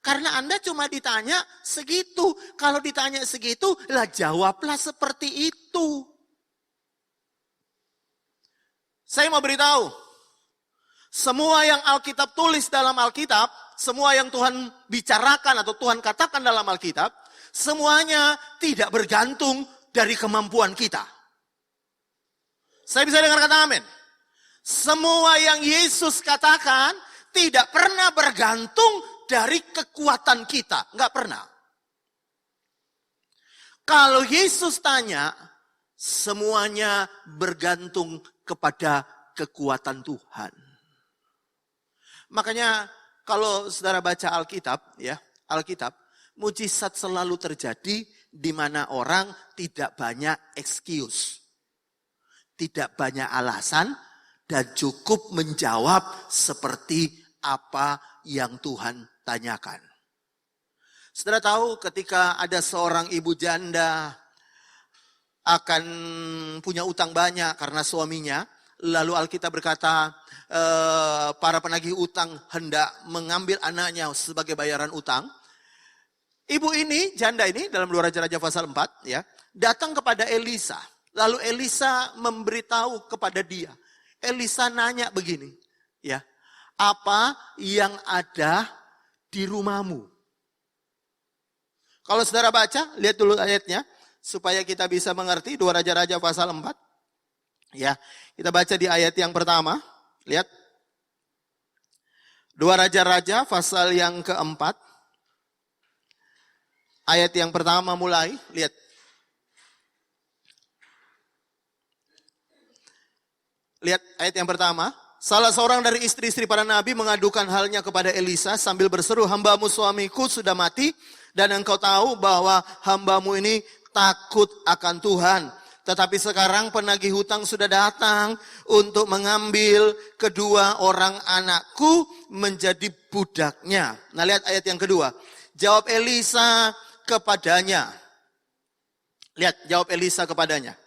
Karena Anda cuma ditanya segitu. Kalau ditanya segitu, lah jawablah seperti itu. Saya mau beritahu. Semua yang Alkitab tulis dalam Alkitab, semua yang Tuhan bicarakan atau Tuhan katakan dalam Alkitab, semuanya tidak bergantung dari kemampuan kita. Saya bisa dengar kata amin. Semua yang Yesus katakan tidak pernah bergantung dari kekuatan kita. Enggak pernah. Kalau Yesus tanya, semuanya bergantung kepada kekuatan Tuhan. Makanya kalau saudara baca Alkitab, ya, Alkitab, mujizat selalu terjadi di mana orang tidak banyak excuse. Tidak banyak alasan dan cukup menjawab seperti apa yang Tuhan tanyakan. Saudara tahu ketika ada seorang ibu janda akan punya utang banyak karena suaminya, lalu Alkitab berkata para penagih utang hendak mengambil anaknya sebagai bayaran utang. Ibu ini, janda ini dalam 2 Raja-Raja pasal 4 ya, datang kepada Elisa. Lalu Elisa memberitahu kepada dia. Elisa nanya begini, ya. Apa yang ada di rumahmu? Kalau saudara baca, lihat dulu ayatnya supaya kita bisa mengerti 2 Raja-Raja pasal 4. Ya, kita baca di ayat yang pertama, Lihat. 2 Raja-Raja pasal yang keempat. Ayat yang pertama mulai, lihat. Lihat ayat yang pertama. Salah seorang dari istri-istri para nabi mengadukan halnya kepada Elisa sambil berseru, hambamu suamiku sudah mati dan engkau tahu bahwa hambamu ini takut akan Tuhan. Tetapi sekarang penagih hutang sudah datang untuk mengambil kedua orang anakku menjadi budaknya. Nah lihat ayat yang kedua. Jawab Elisa kepadanya. Lihat jawab Elisa kepadanya.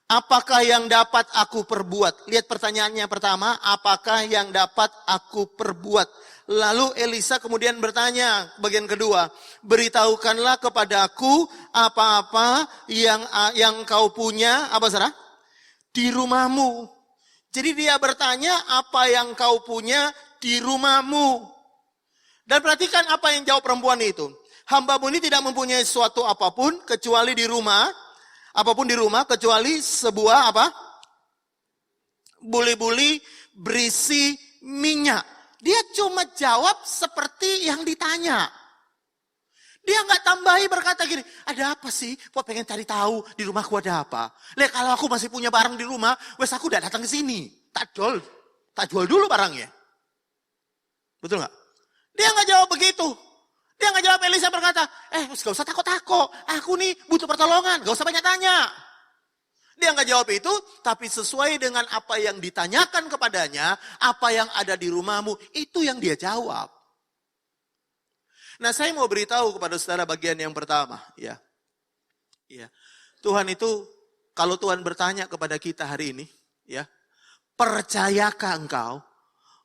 Apakah yang dapat aku perbuat? Lihat pertanyaannya pertama. Apakah yang dapat aku perbuat? Lalu Elisa kemudian bertanya bagian kedua, beritahukanlah kepadaku apa-apa yang kau punya, apa saudara? Di rumahmu. Jadi dia bertanya apa yang kau punya di rumahmu. Dan perhatikan apa yang jawab perempuan itu. Hambamu ini tidak mempunyai sesuatu apapun kecuali di rumah, apapun di rumah kecuali sebuah apa? Buli-buli berisi minyak. Dia cuma jawab seperti yang ditanya. Dia nggak tambahi berkata gini, ada apa sih? Kok pengen cari tahu di rumahku ada apa? Lihat kalau aku masih punya barang di rumah, wes aku udah datang ke sini. Tak jual dulu barangnya. Betul nggak? Dia nggak jawab begitu. Dia nggak jawab. Elisa berkata, gak usah takut-takut. Aku nih butuh pertolongan, gak usah banyak tanya. Dia nggak jawab itu, tapi sesuai dengan apa yang ditanyakan kepadanya, apa yang ada di rumahmu, itu yang dia jawab. Nah, saya mau beritahu kepada saudara bagian yang pertama, ya. Tuhan itu, kalau Tuhan bertanya kepada kita hari ini, ya, percayakah engkau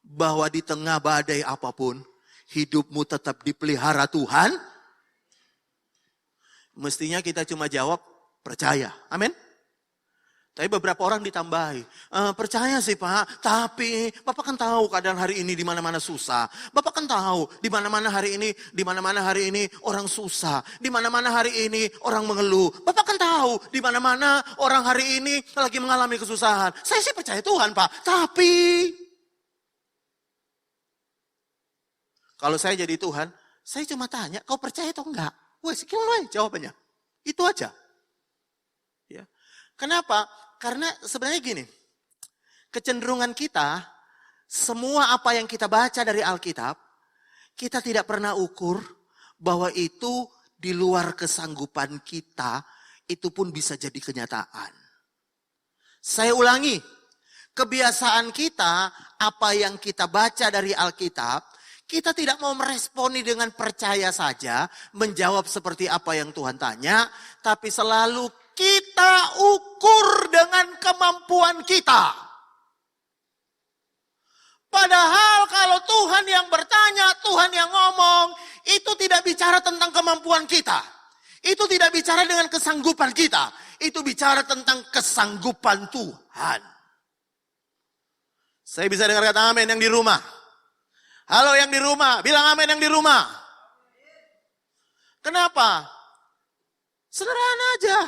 bahwa di tengah badai apapun, hidupmu tetap dipelihara Tuhan? Mestinya kita cuma jawab, percaya. Amin. Tapi beberapa orang ditambahi, percaya sih Pak, tapi Bapak kan tahu keadaan hari ini di mana-mana susah. Bapak kan tahu di mana-mana hari ini orang susah, di mana-mana hari ini orang mengeluh. Bapak kan tahu di mana-mana orang hari ini lagi mengalami kesusahan. Saya sih percaya Tuhan Pak, tapi kalau saya jadi Tuhan, saya cuma tanya, kau percaya atau enggak? Wes, gimana jawabannya? Itu aja. Ya. Kenapa? Karena sebenarnya gini, kecenderungan kita, semua apa yang kita baca dari Alkitab, kita tidak pernah ukur bahwa itu di luar kesanggupan kita, itu pun bisa jadi kenyataan. Saya ulangi, kebiasaan kita, apa yang kita baca dari Alkitab, kita tidak mau meresponi dengan percaya saja, menjawab seperti apa yang Tuhan tanya, tapi selalu kita ukur dengan kemampuan kita. Padahal kalau Tuhan yang bertanya, Tuhan yang ngomong, itu tidak bicara tentang kemampuan kita. Itu tidak bicara dengan kesanggupan kita. Itu bicara tentang kesanggupan Tuhan. Saya bisa dengar kata amin yang di rumah. Halo yang di rumah, bilang amin yang di rumah. Kenapa? Sederhana aja.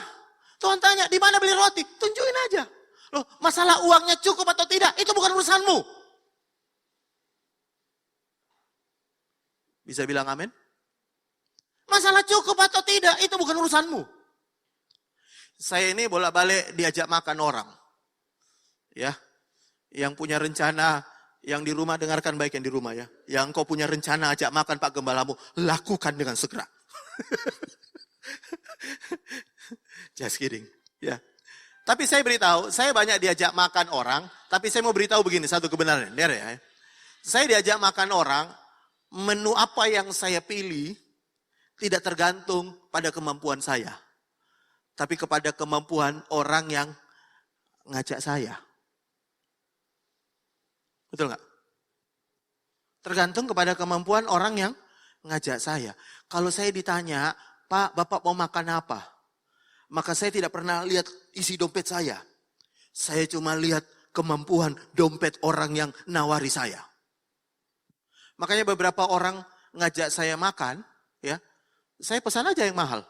Tuhan tanya, di mana beli roti? Tunjukin aja. Loh, masalah uangnya cukup atau tidak, itu bukan urusanmu. Bisa bilang amin? Masalah cukup atau tidak, itu bukan urusanmu. Saya ini bolak-balik diajak makan orang. Ya, yang punya rencana, yang di rumah dengarkan baik yang di rumah ya. Yang kau punya rencana ajak makan Pak Gembalamu, lakukan dengan segera. Just kidding. Ya. Tapi saya beritahu, saya banyak diajak makan orang, tapi saya mau beritahu begini, satu kebenaran. Lihat ya. Saya diajak makan orang, menu apa yang saya pilih tidak tergantung pada kemampuan saya. Tapi kepada kemampuan orang yang ngajak saya. Betul nggak? Tergantung kepada kemampuan orang yang ngajak saya. Kalau saya ditanya, Pak, Bapak mau makan apa? Maka saya tidak pernah lihat isi dompet saya. Saya cuma lihat kemampuan dompet orang yang nawari saya. Makanya beberapa orang ngajak saya makan, ya, saya pesan aja yang mahal.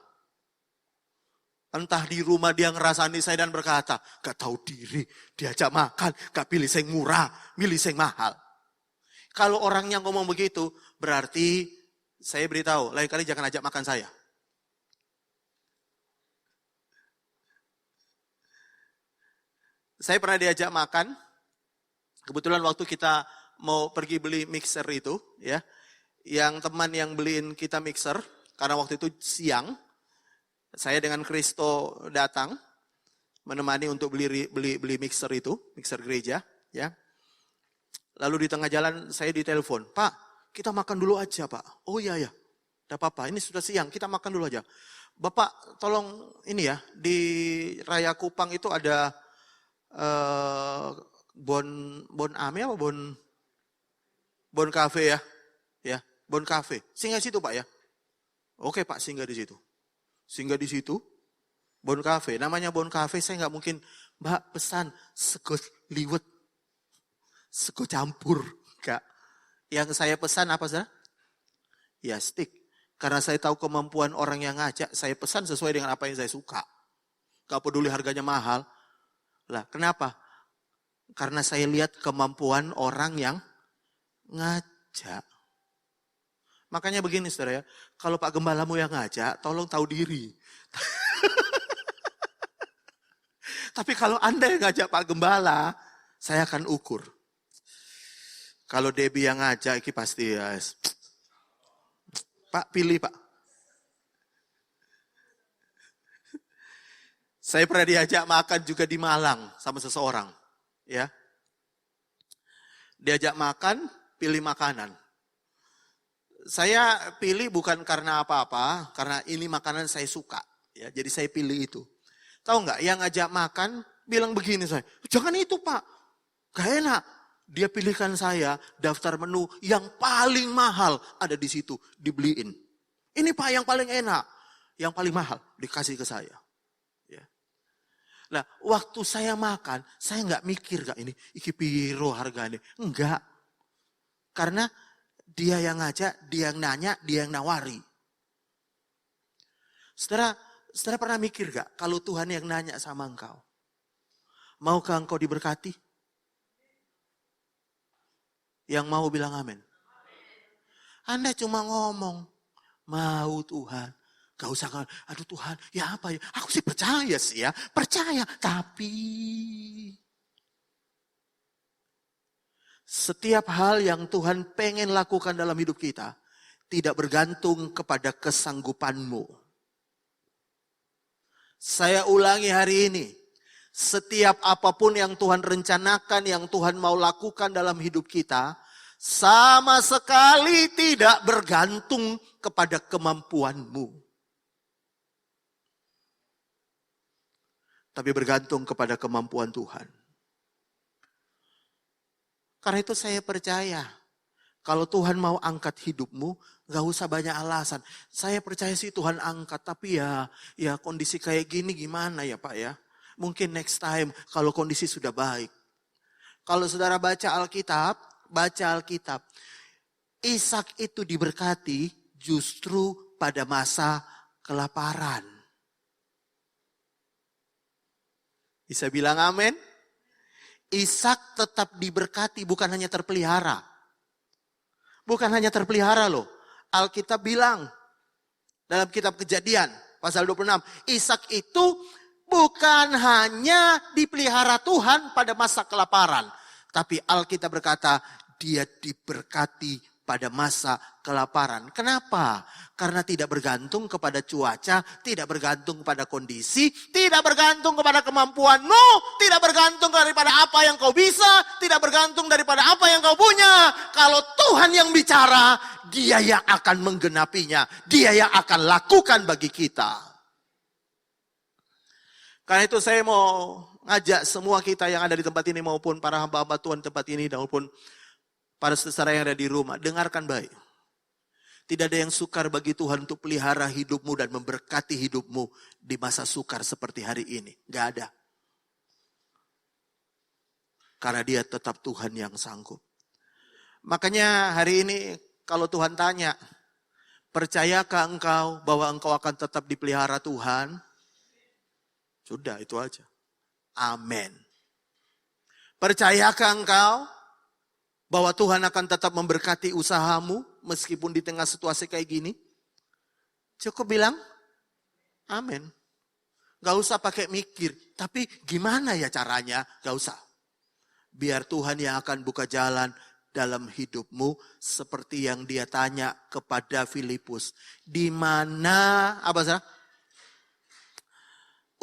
Entah di rumah dia ngerasani saya dan berkata, gak tahu diri, diajak makan, gak pilih yang murah, milih yang mahal. Kalau orangnya ngomong begitu, berarti saya beritahu, lain kali jangan ajak makan saya. Saya pernah diajak makan, kebetulan waktu kita mau pergi beli mixer itu, ya, yang teman yang beliin kita mixer, karena waktu itu siang, saya dengan Kristo datang menemani untuk beli mixer itu, mixer gereja, ya. Lalu di tengah jalan saya ditelepon, Pak, kita makan dulu aja, Pak. Oh iya ya, tidak apa-apa, ini sudah siang, kita makan dulu aja. Bapak, tolong ini ya, di Raya Kupang itu ada Bon Ame apa Bon Cafe ya, ya, Bon Cafe. Singgah situ Pak ya. Oke Pak, singgah di situ. Singgah di situ, Bon Cafe. Namanya Bon Cafe, saya nggak mungkin, Mbak pesan sego liwet, sego campur. Enggak. Yang saya pesan apa saudara? Ya steak. Karena saya tahu kemampuan orang yang ngajak, saya pesan sesuai dengan apa yang saya suka. Gak peduli harganya mahal. Lah kenapa? Karena saya lihat kemampuan orang yang ngajak. Makanya begini saudara ya, kalau Pak Gembalamu yang ngajak, tolong tahu diri. Tapi kalau Anda yang ngajak Pak Gembala, saya akan ukur. Kalau Debbie yang ngajak, ini pasti ya. Pak, pilih Pak. Saya pernah diajak makan juga di Malang sama seseorang. Ya, diajak makan, pilih makanan. Saya pilih bukan karena apa-apa, karena ini makanan saya suka. Ya, jadi saya pilih itu. Tahu nggak? Yang ngajak makan bilang begini saya, jangan itu Pak, gak enak. Dia pilihkan saya daftar menu yang paling mahal ada di situ, dibeliin. Ini Pak yang paling enak, yang paling mahal dikasih ke saya. Ya. Nah, waktu saya makan, saya nggak mikir gak ini, iki piro harganya, enggak. Karena dia yang ngajak, dia yang nanya, dia yang nawari. Saudara pernah mikir gak kalau Tuhan yang nanya sama engkau? Maukah engkau diberkati? Yang mau bilang amin. Anda cuma ngomong, mau Tuhan. Gak usah, aduh Tuhan, ya apa ya? Aku sih percaya sih ya, percaya. Tapi setiap hal yang Tuhan pengen lakukan dalam hidup kita, tidak bergantung kepada kesanggupanmu. Saya ulangi hari ini, setiap apapun yang Tuhan rencanakan, yang Tuhan mau lakukan dalam hidup kita, sama sekali tidak bergantung kepada kemampuanmu. Tapi bergantung kepada kemampuan Tuhan. Karena itu saya percaya, kalau Tuhan mau angkat hidupmu, gak usah banyak alasan. Saya percaya sih Tuhan angkat, tapi ya kondisi kayak gini gimana ya Pak ya. Mungkin next time kalau kondisi sudah baik. Kalau saudara baca Alkitab, Ishak itu diberkati justru pada masa kelaparan. Bisa bilang amin? Ishak tetap diberkati, bukan hanya terpelihara. Bukan hanya terpelihara loh. Alkitab bilang dalam kitab Kejadian pasal 26, Ishak itu bukan hanya dipelihara Tuhan pada masa kelaparan. Tapi Alkitab berkata dia diberkati pada masa kelaparan. Kenapa? Karena tidak bergantung kepada cuaca, tidak bergantung kepada kondisi, tidak bergantung kepada kemampuanmu, tidak bergantung daripada apa yang kau bisa, tidak bergantung daripada apa yang kau punya. Kalau Tuhan yang bicara, Dia yang akan menggenapinya, Dia yang akan lakukan bagi kita. Karena itu saya mau ngajak semua kita yang ada di tempat ini maupun para hamba-hamba Tuhan tempat ini maupun para saudara yang ada di rumah, dengarkan baik. Tidak ada yang sukar bagi Tuhan untuk pelihara hidupmu dan memberkati hidupmu di masa sukar seperti hari ini. Gak ada. Karena Dia tetap Tuhan yang sanggup. Makanya hari ini kalau Tuhan tanya, percayakah engkau bahwa engkau akan tetap dipelihara Tuhan? Sudah, itu aja. Amin. Percayakah engkau bahwa Tuhan akan tetap memberkati usahamu meskipun di tengah situasi kayak gini? Cukup bilang, amin. Gak usah pakai mikir, tapi gimana ya caranya? Gak usah. Biar Tuhan yang akan buka jalan dalam hidupmu seperti yang dia tanya kepada Filipus. Di mana, apa salah?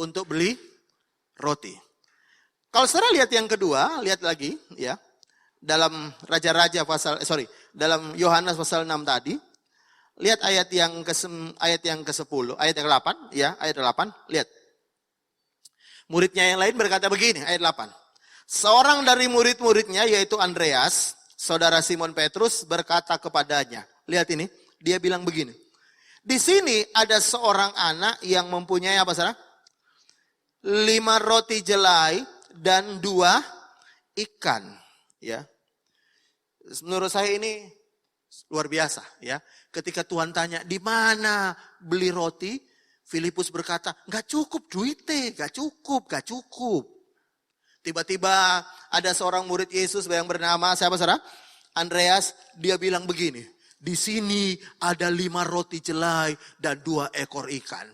Untuk beli roti. Kalau saudara lihat yang kedua, lihat lagi ya. Dalam Raja-Raja dalam Yohanes pasal 6 tadi. Lihat ayat yang ke-10, ayat yang ke-8 ya, ayat 8, lihat. Muridnya yang lain berkata begini, ayat 8. Seorang dari murid-muridnya yaitu Andreas, saudara Simon Petrus berkata kepadanya. Lihat ini, dia bilang begini. Di sini ada seorang anak yang mempunyai apa saudara? 5 roti jelai dan 2 ikan, ya. Menurut saya ini luar biasa, ya. Ketika Tuhan tanya, di mana beli roti? Filipus berkata, gak cukup duitnya, gak cukup. Tiba-tiba ada seorang murid Yesus yang bernama, siapa saudara? Andreas, dia bilang begini, di sini ada 5 roti jelai dan 2 ekor ikan.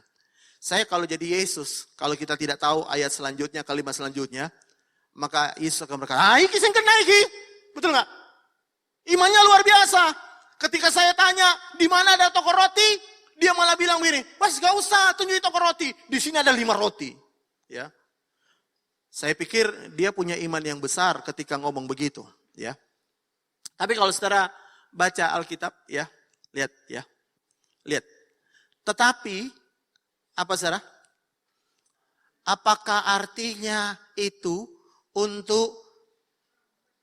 Saya kalau jadi Yesus, kalau kita tidak tahu ayat selanjutnya, kalimat selanjutnya, maka Yesus akan berkata, iki sing kena iki. Betul gak? Imannya luar biasa. Ketika saya tanya, di mana ada toko roti? Dia malah bilang begini, mas gak usah tunjukin toko roti. Di sini ada 5 roti. Ya, saya pikir dia punya iman yang besar ketika ngomong begitu. Ya, tapi kalau saudara baca Alkitab, ya, lihat, ya, lihat. Tetapi, apa saudara? Apakah artinya itu untuk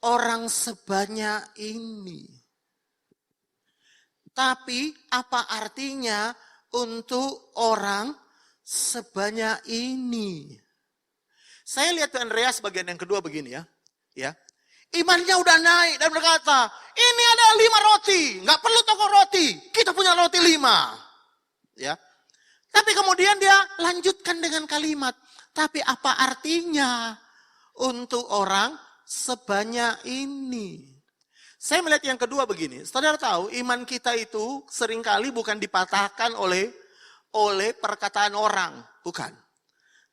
orang sebanyak ini? Tapi apa artinya untuk orang sebanyak ini? Saya lihat Andreas bagian yang kedua begini ya. Ya. Imannya udah naik dan berkata, ini ada 5 roti, nggak perlu toko roti, kita punya roti 5. Ya. Tapi kemudian dia lanjutkan dengan kalimat, tapi apa artinya untuk orang sebanyak ini? Saya melihat yang kedua begini, saudara tahu iman kita itu seringkali bukan dipatahkan oleh perkataan orang, bukan.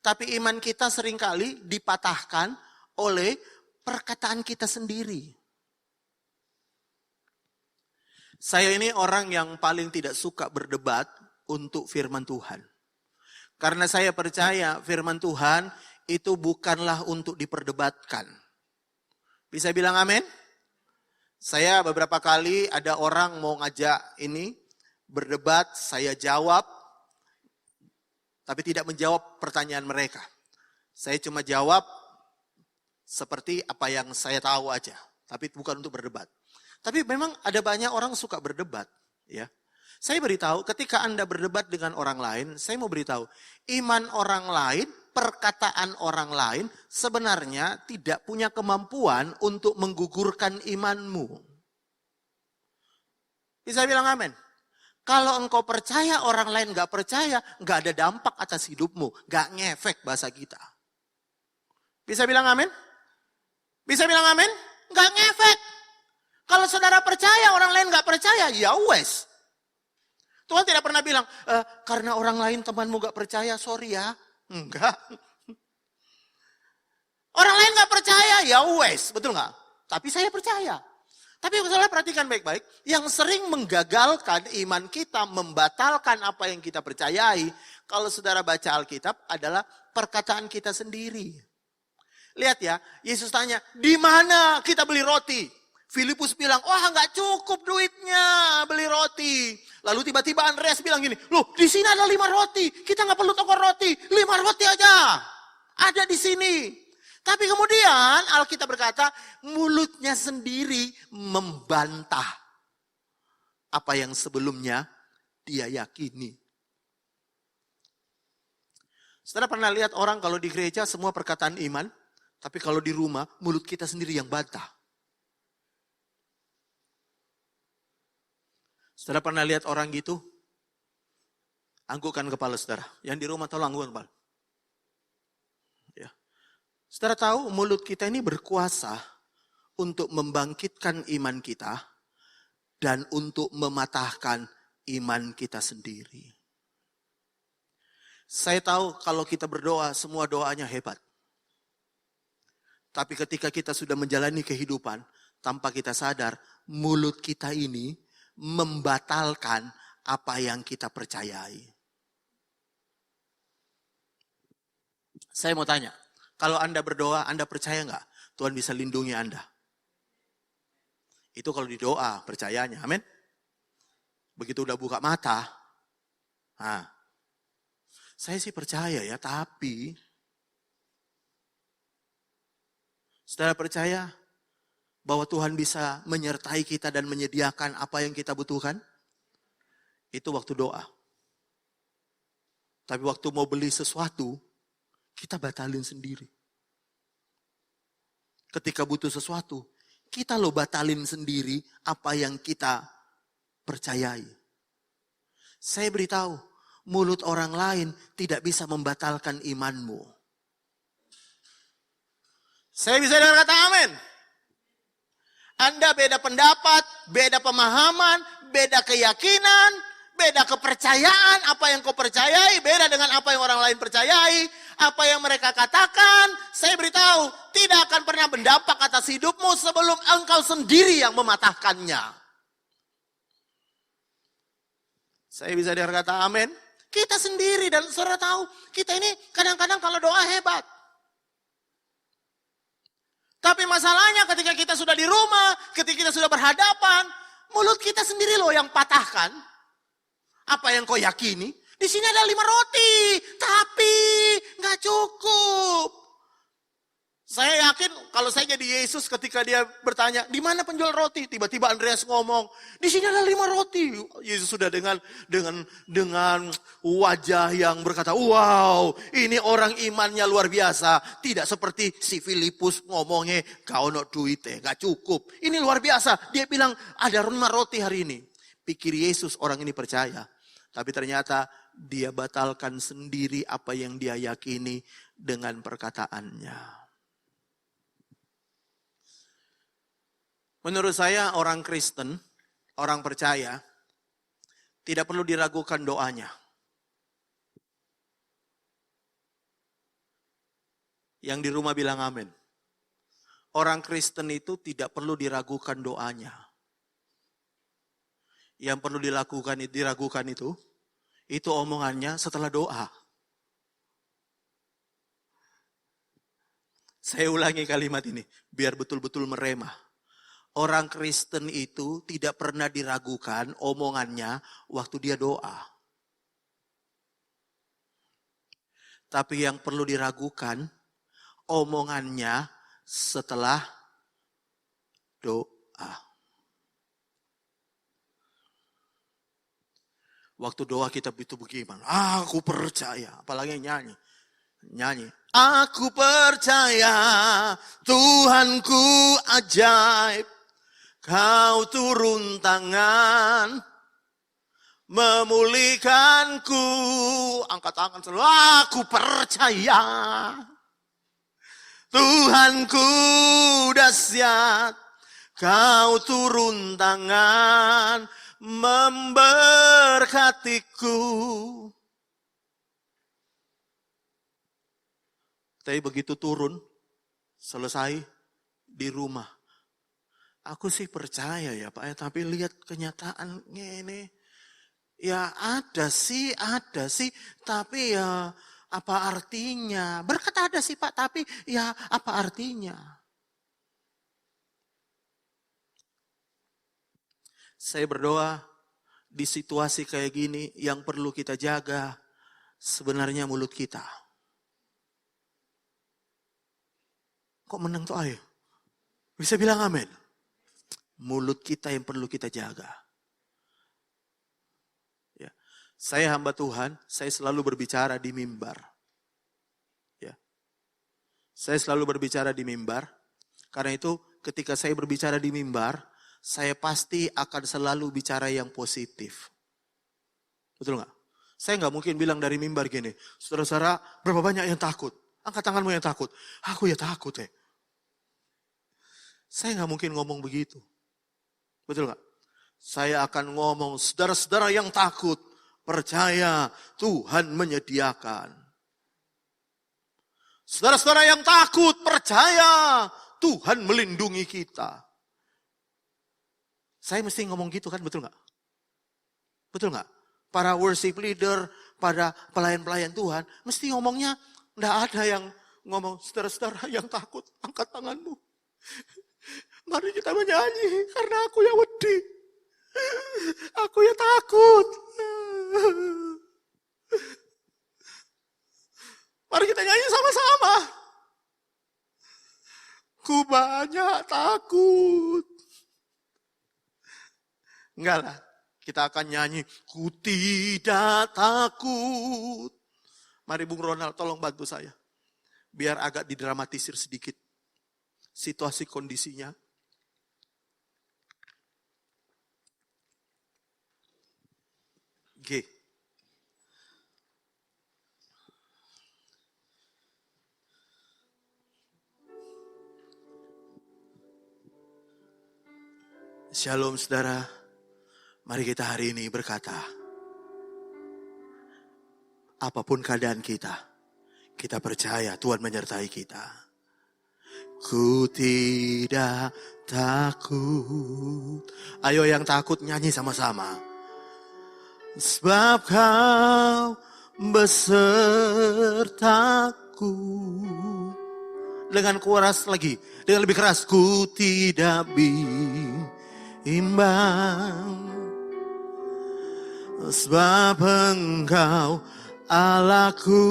Tapi iman kita seringkali dipatahkan oleh perkataan kita sendiri. Saya ini orang yang paling tidak suka berdebat untuk firman Tuhan. Karena saya percaya firman Tuhan itu bukanlah untuk diperdebatkan. Bisa bilang amin? Saya beberapa kali ada orang mau ngajak ini berdebat, saya jawab, tapi tidak menjawab pertanyaan mereka. Saya cuma jawab seperti apa yang saya tahu aja, tapi bukan untuk berdebat. Tapi memang ada banyak orang suka berdebat, ya. Saya beritahu ketika Anda berdebat dengan orang lain, saya mau beritahu, iman orang lain, perkataan orang lain sebenarnya tidak punya kemampuan untuk menggugurkan imanmu. Bisa bilang amin? Kalau engkau percaya orang lain gak percaya, gak ada dampak atas hidupmu. Gak ngefek bahasa kita. Bisa bilang amin? Bisa bilang amin? Gak ngefek. Kalau saudara percaya orang lain gak percaya, ya wes. Tuhan tidak pernah bilang, karena orang lain temanmu gak percaya, sorry ya. Enggak. Orang lain gak percaya, ya wes. Betul gak? Tapi saya percaya. Tapi saudara perhatikan baik-baik. Yang sering menggagalkan iman kita, membatalkan apa yang kita percayai. Kalau saudara baca Alkitab adalah perkataan kita sendiri. Lihat ya, Yesus tanya, di mana kita beli roti? Filipus bilang, wah gak cukup duitnya beli roti. Lalu tiba-tiba Andreas bilang gini, loh di sini ada 5 roti. Kita gak perlu toko roti, 5 roti aja. Ada di sini. Tapi kemudian Alkitab berkata, mulutnya sendiri membantah apa yang sebelumnya dia yakini. Saudara pernah lihat orang kalau di gereja semua perkataan iman, tapi kalau di rumah mulut kita sendiri yang bantah. Saudara pernah lihat orang gitu? Anggukkan kepala saudara. Yang di rumah tolong anggukkan kepala. Saudara tahu mulut kita ini berkuasa untuk membangkitkan iman kita dan untuk mematahkan iman kita sendiri. Saya tahu kalau kita berdoa, semua doanya hebat. Tapi ketika kita sudah menjalani kehidupan, tanpa kita sadar, mulut kita ini membatalkan apa yang kita percayai. Saya mau tanya, kalau Anda berdoa, Anda percaya nggak Tuhan bisa lindungi Anda? Itu kalau di doa, percayanya, amin. Begitu udah buka mata, saya sih percaya ya, tapi saudara percaya bahwa Tuhan bisa menyertai kita dan menyediakan apa yang kita butuhkan? Itu waktu doa. Tapi waktu mau beli sesuatu, kita batalin sendiri. Ketika butuh sesuatu, kita batalin sendiri apa yang kita percayai. Saya beritahu, mulut orang lain tidak bisa membatalkan imanmu. Saya bisa dengar kata amin. Anda beda pendapat, beda pemahaman, beda keyakinan, beda kepercayaan. Apa yang kau percayai beda dengan apa yang orang lain percayai. Apa yang mereka katakan, saya beritahu, tidak akan pernah berdampak atas hidupmu sebelum engkau sendiri yang mematahkannya. Saya bisa dengar kata amin. Kita sendiri, dan saudara tahu, kita ini kadang-kadang kalau doa hebat. Tapi masalahnya ketika kita sudah di rumah, ketika kita sudah berhadapan, mulut kita sendiri yang patahkan. Apa yang kau yakini? Di sini ada 5 roti, tapi nggak cukup. Saya yakin kalau saya jadi Yesus ketika dia bertanya, di mana penjual roti? Tiba-tiba Andreas ngomong, di sini ada 5 roti. Yesus sudah dengan wajah yang berkata, wow, ini orang imannya luar biasa. Tidak seperti si Filipus ngomongnya, kau no duit gak cukup. Ini luar biasa. Dia bilang, ada 5 roti hari ini. Pikir Yesus orang ini percaya. Tapi ternyata dia batalkan sendiri apa yang dia yakini dengan perkataannya. Menurut saya orang Kristen, orang percaya, tidak perlu diragukan doanya. Yang di rumah bilang amin. Orang Kristen itu tidak perlu diragukan doanya. Yang perlu diragukan itu omongannya setelah doa. Saya ulangi kalimat ini, biar betul-betul merema. Orang Kristen itu tidak pernah diragukan omongannya waktu dia doa. Tapi yang perlu diragukan omongannya setelah doa. Waktu doa kita itu bagaimana? Aku percaya, apalagi nyanyi. Aku percaya Tuhanku ajaib. Kau turun tangan, memulihkanku. Angkat tangan selalu, aku percaya. Tuhanku dahsyat, kau turun tangan, memberkatiku. Tapi begitu turun, selesai di rumah. Aku sih percaya ya Pak, tapi lihat kenyataannya ini. Ya ada sih, tapi ya apa artinya? Berkat ada sih Pak, tapi ya apa artinya? Saya berdoa di situasi kayak gini yang perlu kita jaga sebenarnya mulut kita. Kok menang tuh ayo? Bisa bilang amin? Mulut kita yang perlu kita jaga. Ya. Saya hamba Tuhan, saya selalu berbicara di mimbar. Ya. Saya selalu berbicara di mimbar. Karena itu ketika saya berbicara di mimbar, saya pasti akan selalu bicara yang positif. Betul nggak? Saya nggak mungkin bilang dari mimbar gini, saudara-saudara berapa banyak yang takut? Angkat tanganmu yang takut. Aku ya takut ya. Saya nggak mungkin ngomong begitu. Betul nggak? Saya akan ngomong, saudara-saudara yang takut, percaya Tuhan menyediakan. Saudara-saudara yang takut, percaya Tuhan melindungi kita. Saya mesti ngomong gitu kan, betul nggak? Betul nggak? Para worship leader, pada pelayan-pelayan Tuhan, mesti ngomongnya, nggak ada yang ngomong, saudara-saudara yang takut, angkat tanganmu. Mari kita menyanyi, karena aku yang wedi. Aku ya takut. Mari kita nyanyi sama-sama. Ku banyak takut. Enggak lah, kita akan nyanyi, ku tidak takut. Mari Bung Ronald tolong bantu saya. Biar agak didramatisir sedikit situasi kondisinya. G. Shalom saudara, mari kita hari ini berkata, apapun keadaan kita percaya Tuhan menyertai kita. Ku tidak takut. Ayo yang takut nyanyi sama-sama. Sebab kau besertaku. Dengan keras lagi, dengan lebih keras. Ku tidak bimbang. Sebab Engkau Allahku.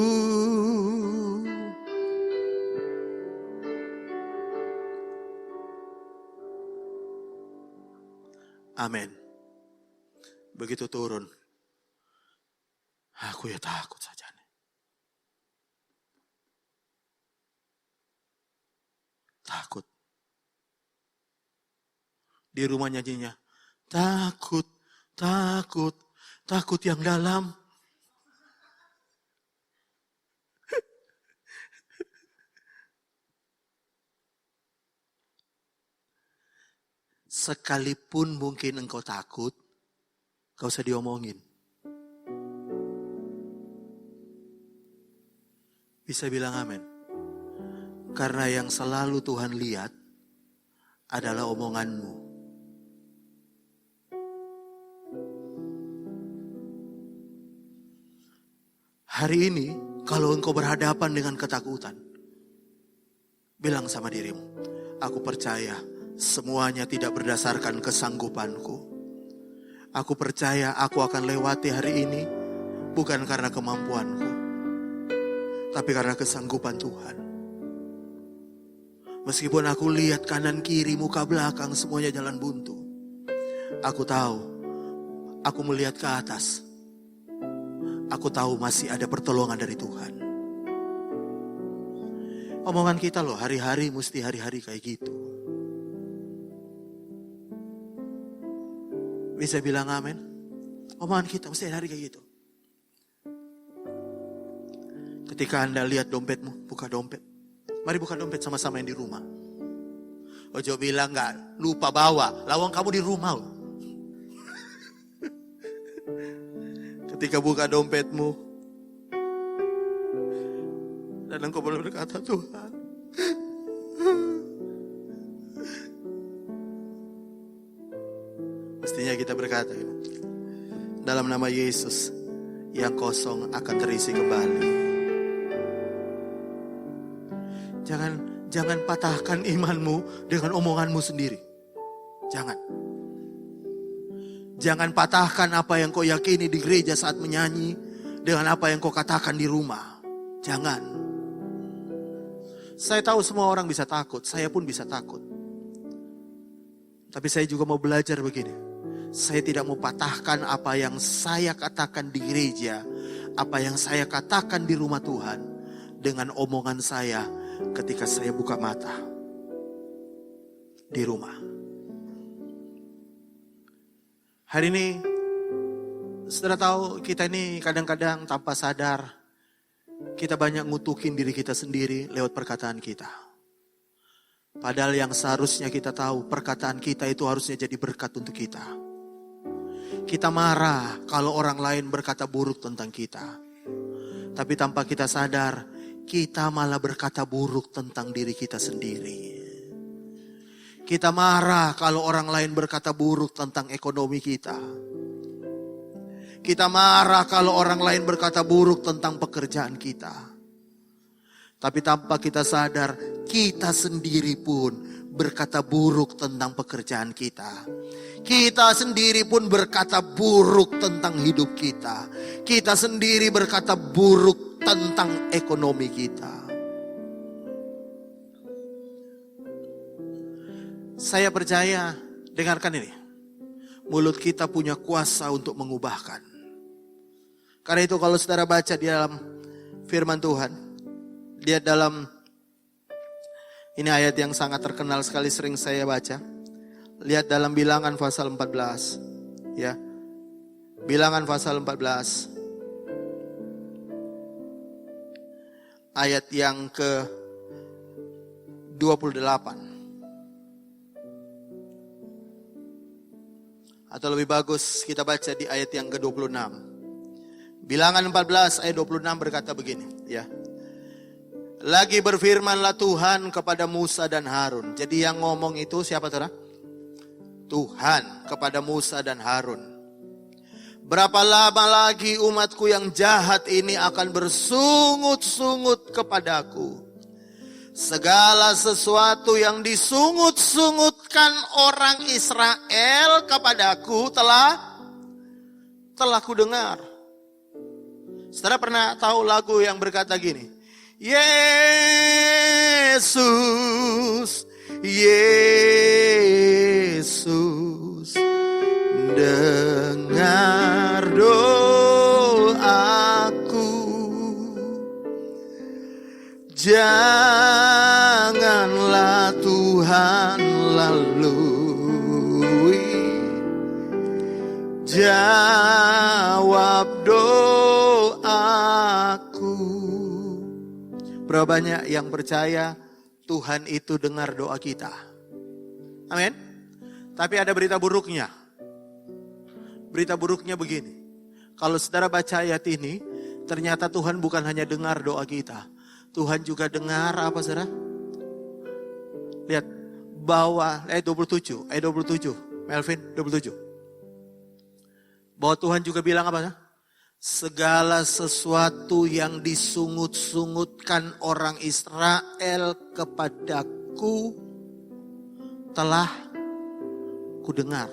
Amin. Begitu turun, aku ya takut saja nih. Takut. Di rumah nyanyinya, takut, takut, takut yang dalam. Sekalipun mungkin engkau takut, gak usah diomongin. Bisa bilang amin. Karena yang selalu Tuhan lihat adalah omonganmu. Hari ini, kalau engkau berhadapan dengan ketakutan, bilang sama dirimu, aku percaya semuanya tidak berdasarkan kesanggupanku. Aku percaya aku akan lewati hari ini bukan karena kemampuanku, tapi karena kesanggupan Tuhan. Meskipun aku lihat kanan kiri, muka belakang semuanya jalan buntu, aku tahu, aku melihat ke atas. Aku tahu masih ada pertolongan dari Tuhan. Omongan kita loh, hari-hari mesti hari-hari kayak gitu. Bisa bilang amin? Omongan kita mesti hari kayak gitu. Ketika Anda lihat dompetmu, buka dompet. Mari buka dompet sama-sama yang di rumah. Ojo bilang gak lupa bawa, lawang kamu di rumah loh. Ketika buka dompetmu, dan engkau boleh berkata, Tuhan, mestinya kita berkata, dalam nama Yesus, yang kosong akan terisi kembali. Jangan patahkan imanmu dengan omonganmu sendiri. Jangan patahkan apa yang kau yakini di gereja saat menyanyi dengan apa yang kau katakan di rumah. Jangan. Saya tahu semua orang bisa takut, saya pun bisa takut. Tapi saya juga mau belajar begini. Saya tidak mau patahkan apa yang saya katakan di gereja, apa yang saya katakan di rumah Tuhan dengan omongan saya ketika saya buka mata di rumah. Hari ini, saudara tahu kita ini kadang-kadang tanpa sadar kita banyak ngutukin diri kita sendiri lewat perkataan kita. Padahal yang seharusnya kita tahu, perkataan kita itu harusnya jadi berkat untuk kita. Kita marah kalau orang lain berkata buruk tentang kita. Tapi tanpa kita sadar, kita malah berkata buruk tentang diri kita sendiri. Kita marah kalau orang lain berkata buruk tentang ekonomi kita. Kita marah kalau orang lain berkata buruk tentang pekerjaan kita. Tapi tanpa kita sadar, kita sendiri pun berkata buruk tentang pekerjaan kita. Kita sendiri pun berkata buruk tentang hidup kita. Kita sendiri berkata buruk tentang ekonomi kita. Saya percaya, dengarkan ini. Mulut kita punya kuasa untuk mengubahkan. Karena itu kalau saudara baca di dalam firman Tuhan, lihat dalam, ini ayat yang sangat terkenal sekali, sering saya baca. Lihat dalam Bilangan pasal 14. Ya. Bilangan pasal 14. Ayat yang ke 28. Atau lebih bagus kita baca di ayat yang ke-26. Bilangan 14 ayat 26 berkata begini, ya. Lagi berfirmanlah Tuhan kepada Musa dan Harun. Jadi yang ngomong itu siapa, saudara? Tuhan kepada Musa dan Harun. Berapa lama lagi umatku yang jahat ini akan bersungut-sungut kepadaku? Segala sesuatu yang disungut-sungutkan orang Israel kepadaku telah ku dengar. Saudara pernah tahu lagu yang berkata gini? Yesus, Yesus, dengar doaku. Janganlah Tuhan lalui, jawab doaku. Berapa banyak yang percaya Tuhan itu dengar doa kita? Amin. Tapi ada berita buruknya. Berita buruknya begini. Kalau saudara baca ayat ini, ternyata Tuhan bukan hanya dengar doa kita. Tuhan juga dengar apa, saudara? Lihat, bahwa ayat 27, Melvin 27. Bahwa Tuhan juga bilang apa? Segala sesuatu yang disungut-sungutkan orang Israel kepadaku telah kudengar.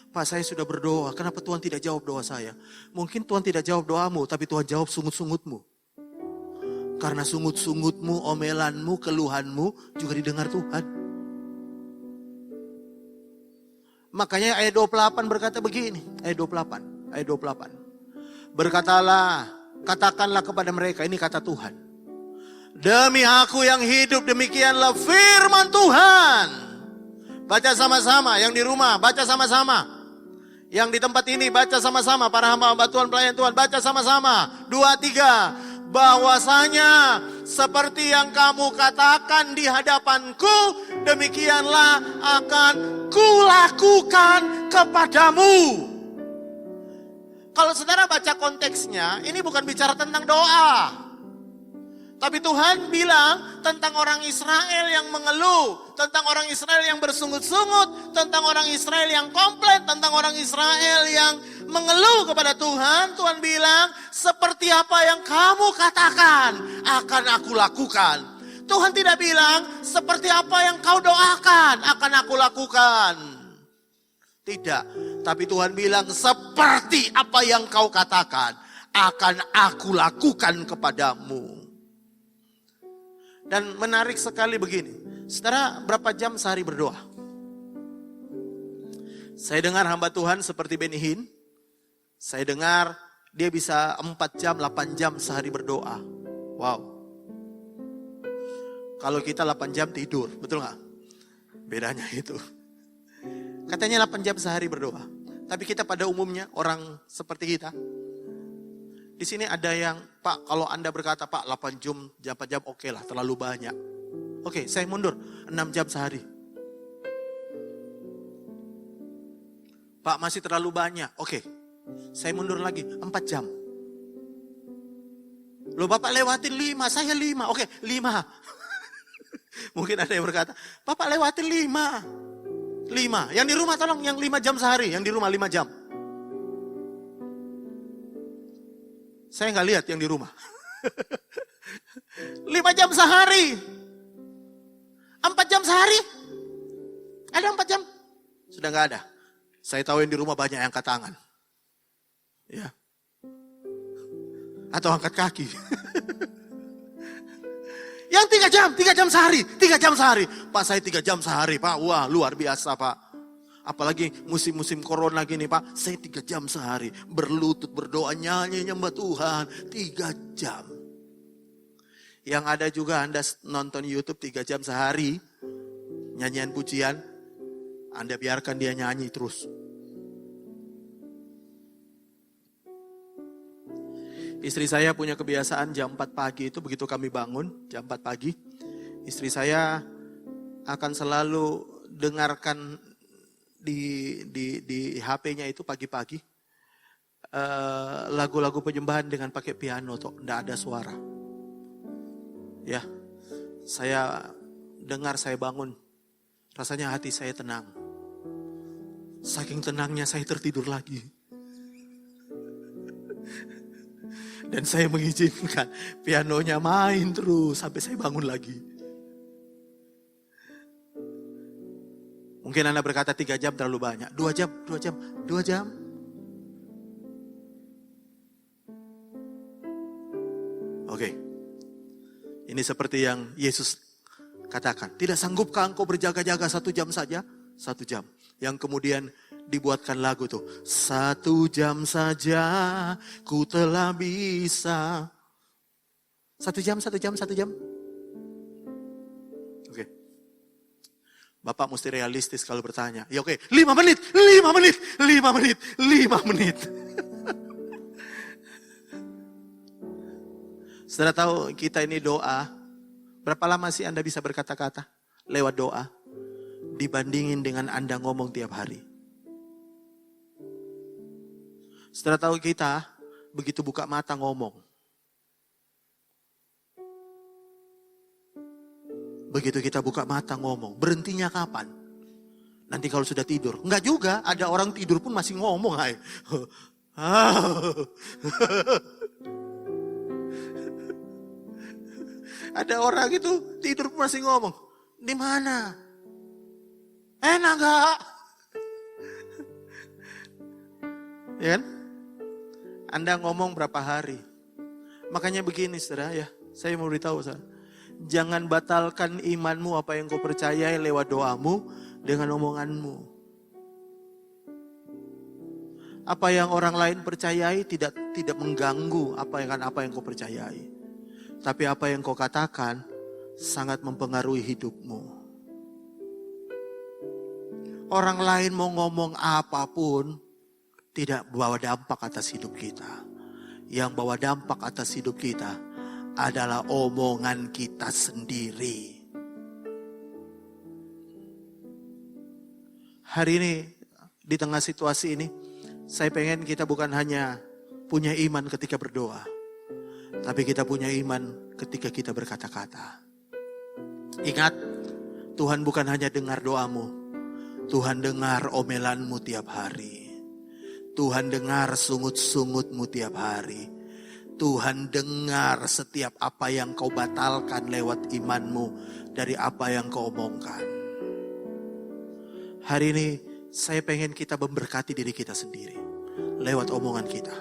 Pak, saya sudah berdoa, kenapa Tuhan tidak jawab doa saya? Mungkin Tuhan tidak jawab doamu, tapi Tuhan jawab sungut-sungutmu. Karena sungut-sungutmu, omelanmu, keluhanmu juga didengar Tuhan. Makanya ayat 28 berkata begini, ayat 28. Berkatalah, katakanlah kepada mereka, ini kata Tuhan. Demi aku yang hidup, demikianlah firman Tuhan. Baca sama-sama, yang di rumah baca sama-sama. Yang di tempat ini baca sama-sama, para hamba-hamba Tuhan, pelayan Tuhan, baca sama-sama. 2, 3. Bahwasanya seperti yang kamu katakan di hadapanku, demikianlah akan kulakukan kepadamu. Kalau saudara baca konteksnya, ini bukan bicara tentang doa. Tapi Tuhan bilang tentang orang Israel yang mengeluh, tentang orang Israel yang bersungut-sungut, tentang orang Israel yang komplain, tentang orang Israel yang mengeluh kepada Tuhan. Tuhan bilang, seperti apa yang kamu katakan akan aku lakukan. Tuhan tidak bilang, seperti apa yang kau doakan akan aku lakukan. Tidak, tapi Tuhan bilang, seperti apa yang kau katakan akan aku lakukan kepadamu. Dan menarik sekali begini, saudara berapa jam sehari berdoa? Saya dengar hamba Tuhan seperti Benny Hinn, saya dengar dia bisa 4 jam, 8 jam sehari berdoa. Wow. Kalau kita 8 jam tidur, betul gak? Bedanya itu. Katanya 8 jam sehari berdoa. Tapi kita pada umumnya, orang seperti kita, Di sini ada yang, Pak, kalau Anda berkata, Pak, 8 jam oke lah, terlalu banyak. Oke, saya mundur, 6 jam sehari. Pak, masih terlalu banyak. Oke, saya mundur lagi, 4 jam. Loh, Bapak lewatin 5, saya 5. Oke, 5. Mungkin ada yang berkata, Bapak lewatin 5. 5. Yang di rumah tolong, yang 5 jam sehari. Yang di rumah 5 jam. Saya nggak lihat yang di rumah. 5 jam sehari. 4 jam sehari. Ada 4 jam? Sudah nggak ada. Saya tahu yang di rumah banyak yang angkat tangan. Ya. Atau angkat kaki. Yang 3 jam sehari. 3 jam sehari. Pak, saya 3 jam sehari, Pak. Wah, luar biasa, Pak. Apalagi musim-musim corona gini, Pak. Saya 3 jam sehari. Berlutut, berdoa, nyanyi, nyembah Tuhan. 3 jam. Yang ada juga Anda nonton YouTube 3 jam sehari. Nyanyian pujian. Anda biarkan dia nyanyi terus. Istri saya punya kebiasaan jam 4 pagi itu begitu kami bangun, jam 4 pagi. Istri saya akan selalu dengarkan di HP-nya itu pagi-pagi lagu-lagu penyembahan dengan pakai piano, enggak ada suara. Ya, saya dengar, saya bangun, rasanya hati saya tenang. Saking tenangnya saya tertidur lagi. Dan saya mengizinkan pianonya main terus sampai saya bangun lagi. Mungkin Anda berkata 3 jam terlalu banyak. 2 jam. Oke. Ini seperti yang Yesus katakan. Tidak sanggupkah engkau berjaga-jaga 1 jam saja? 1 jam. Yang kemudian dibuatkan lagu tuh. 1 jam saja ku telah bisa. 1 jam. Oke. Bapak mesti realistis kalau bertanya. Ya oke, 5 menit. Saudara tahu kita ini doa. Berapa lama sih Anda bisa berkata-kata lewat doa? Dibandingin dengan Anda ngomong tiap hari. Saudara tahu kita begitu buka mata ngomong. Begitu kita buka mata ngomong, berhentinya kapan? Nanti kalau sudah tidur. Enggak juga, ada orang tidur pun masih ngomong. Ada orang itu tidur pun masih ngomong. Di mana? Enak gak? Ya kan? Anda ngomong berapa hari? Makanya begini saudara ya, saya mau beritahu saudara. Jangan batalkan imanmu, apa yang kau percayai lewat doamu dengan omonganmu. Apa yang orang lain percayai tidak mengganggu apa yang kau percayai. Tapi apa yang kau katakan sangat mempengaruhi hidupmu. Orang lain mau ngomong apapun tidak bawa dampak atas hidup kita. Yang bawa dampak atas hidup kita adalah omongan kita sendiri. Hari ini, di tengah situasi ini, saya pengen kita bukan hanya punya iman ketika berdoa, tapi kita punya iman ketika kita berkata-kata. Ingat, Tuhan bukan hanya dengar doamu, Tuhan dengar omelanmu tiap hari. Tuhan dengar sungut-sungutmu tiap hari. Tuhan dengar setiap apa yang kau batalkan lewat imanmu dari apa yang kau omongkan. Hari ini saya pengen kita memberkati diri kita sendiri lewat omongan kita.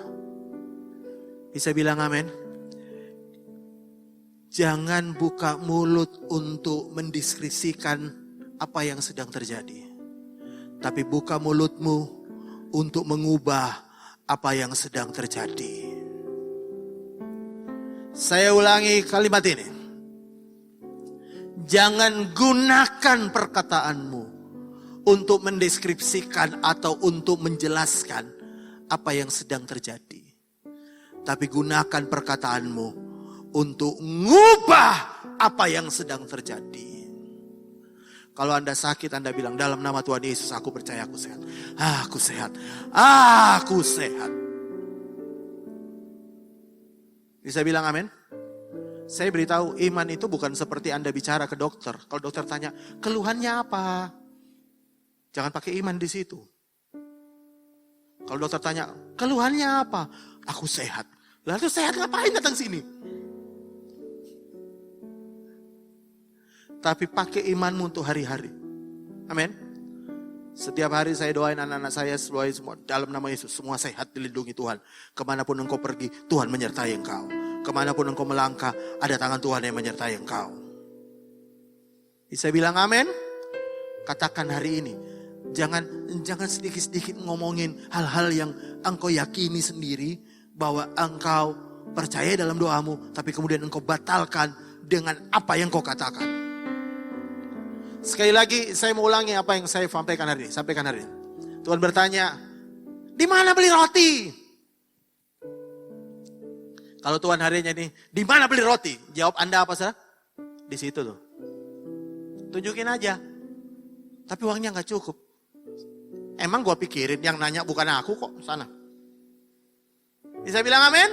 Bisa bilang amin? Jangan buka mulut untuk mendeskripsikan apa yang sedang terjadi. Tapi buka mulutmu untuk mengubah apa yang sedang terjadi. Saya ulangi kalimat ini. Jangan gunakan perkataanmu untuk mendeskripsikan atau untuk menjelaskan apa yang sedang terjadi. Tapi gunakan perkataanmu untuk ngubah apa yang sedang terjadi. Kalau Anda sakit, Anda bilang, dalam nama Tuhan Yesus, aku percaya aku sehat. Aku sehat. Aku sehat. Bisa bilang amin? Saya beritahu, iman itu bukan seperti Anda bicara ke dokter. Kalau dokter tanya, keluhannya apa? Jangan pakai iman di situ. Kalau dokter tanya, keluhannya apa? Aku sehat. Lalu sehat ngapain datang sini? Tapi pakai imanmu untuk hari-hari. Amin. Setiap hari saya doain anak-anak saya semua dalam nama Yesus. Semua sehat, dilindungi Tuhan. Kemanapun engkau pergi, Tuhan menyertai engkau. Kemanapun engkau melangkah, ada tangan Tuhan yang menyertai engkau. Bisa bilang amin? Katakan hari ini. Jangan sedikit-sedikit ngomongin hal-hal yang engkau yakini sendiri. Bahwa engkau percaya dalam doamu. Tapi kemudian engkau batalkan dengan apa yang kau katakan. Sekali lagi saya mau ulangi apa yang saya sampaikan hari ini. Tuhan bertanya, di mana beli roti? Kalau Tuhan hari ini, di mana beli roti? Jawab Anda apa sih? Di situ tuh. Tunjukin aja. Tapi uangnya nggak cukup. Emang gua pikirin yang nanya bukan aku kok sana. Bisa bilang amin?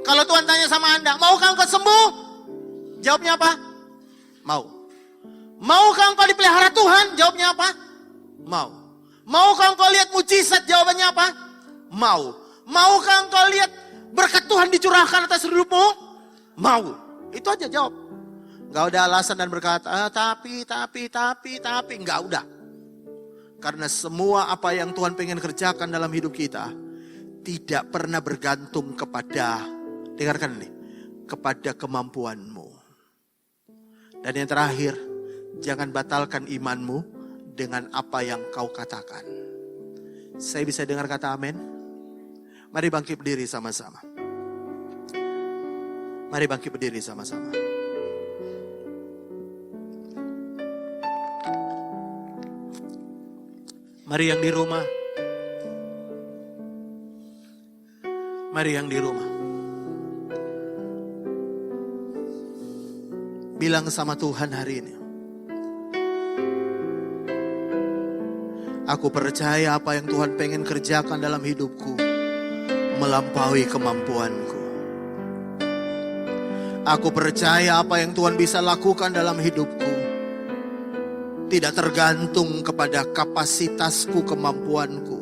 Kalau Tuhan tanya sama Anda, maukah engkau sembuh? Jawabnya apa? Mau. Maukah engkau dipelihara Tuhan? Jawabnya apa? Mau. Maukah engkau lihat mujizat? Jawabannya apa? Mau. Maukah engkau lihat berkat Tuhan dicurahkan atas hidupmu? Mau. Itu aja jawab. Gak ada alasan dan berkata, tapi. Gak udah. Karena semua apa yang Tuhan pengen kerjakan dalam hidup kita, tidak pernah bergantung kepada, dengarkan ini, kepada kemampuanmu. Dan yang terakhir, jangan batalkan imanmu dengan apa yang kau katakan. Saya bisa dengar kata amin? Mari bangkit berdiri sama-sama. Mari bangkit berdiri sama-sama. Mari yang di rumah. Mari yang di rumah. Bilang sama Tuhan hari ini. Aku percaya apa yang Tuhan pengen kerjakan dalam hidupku melampaui kemampuanku. Aku percaya apa yang Tuhan bisa lakukan dalam hidupku tidak tergantung kepada kapasitasku, kemampuanku,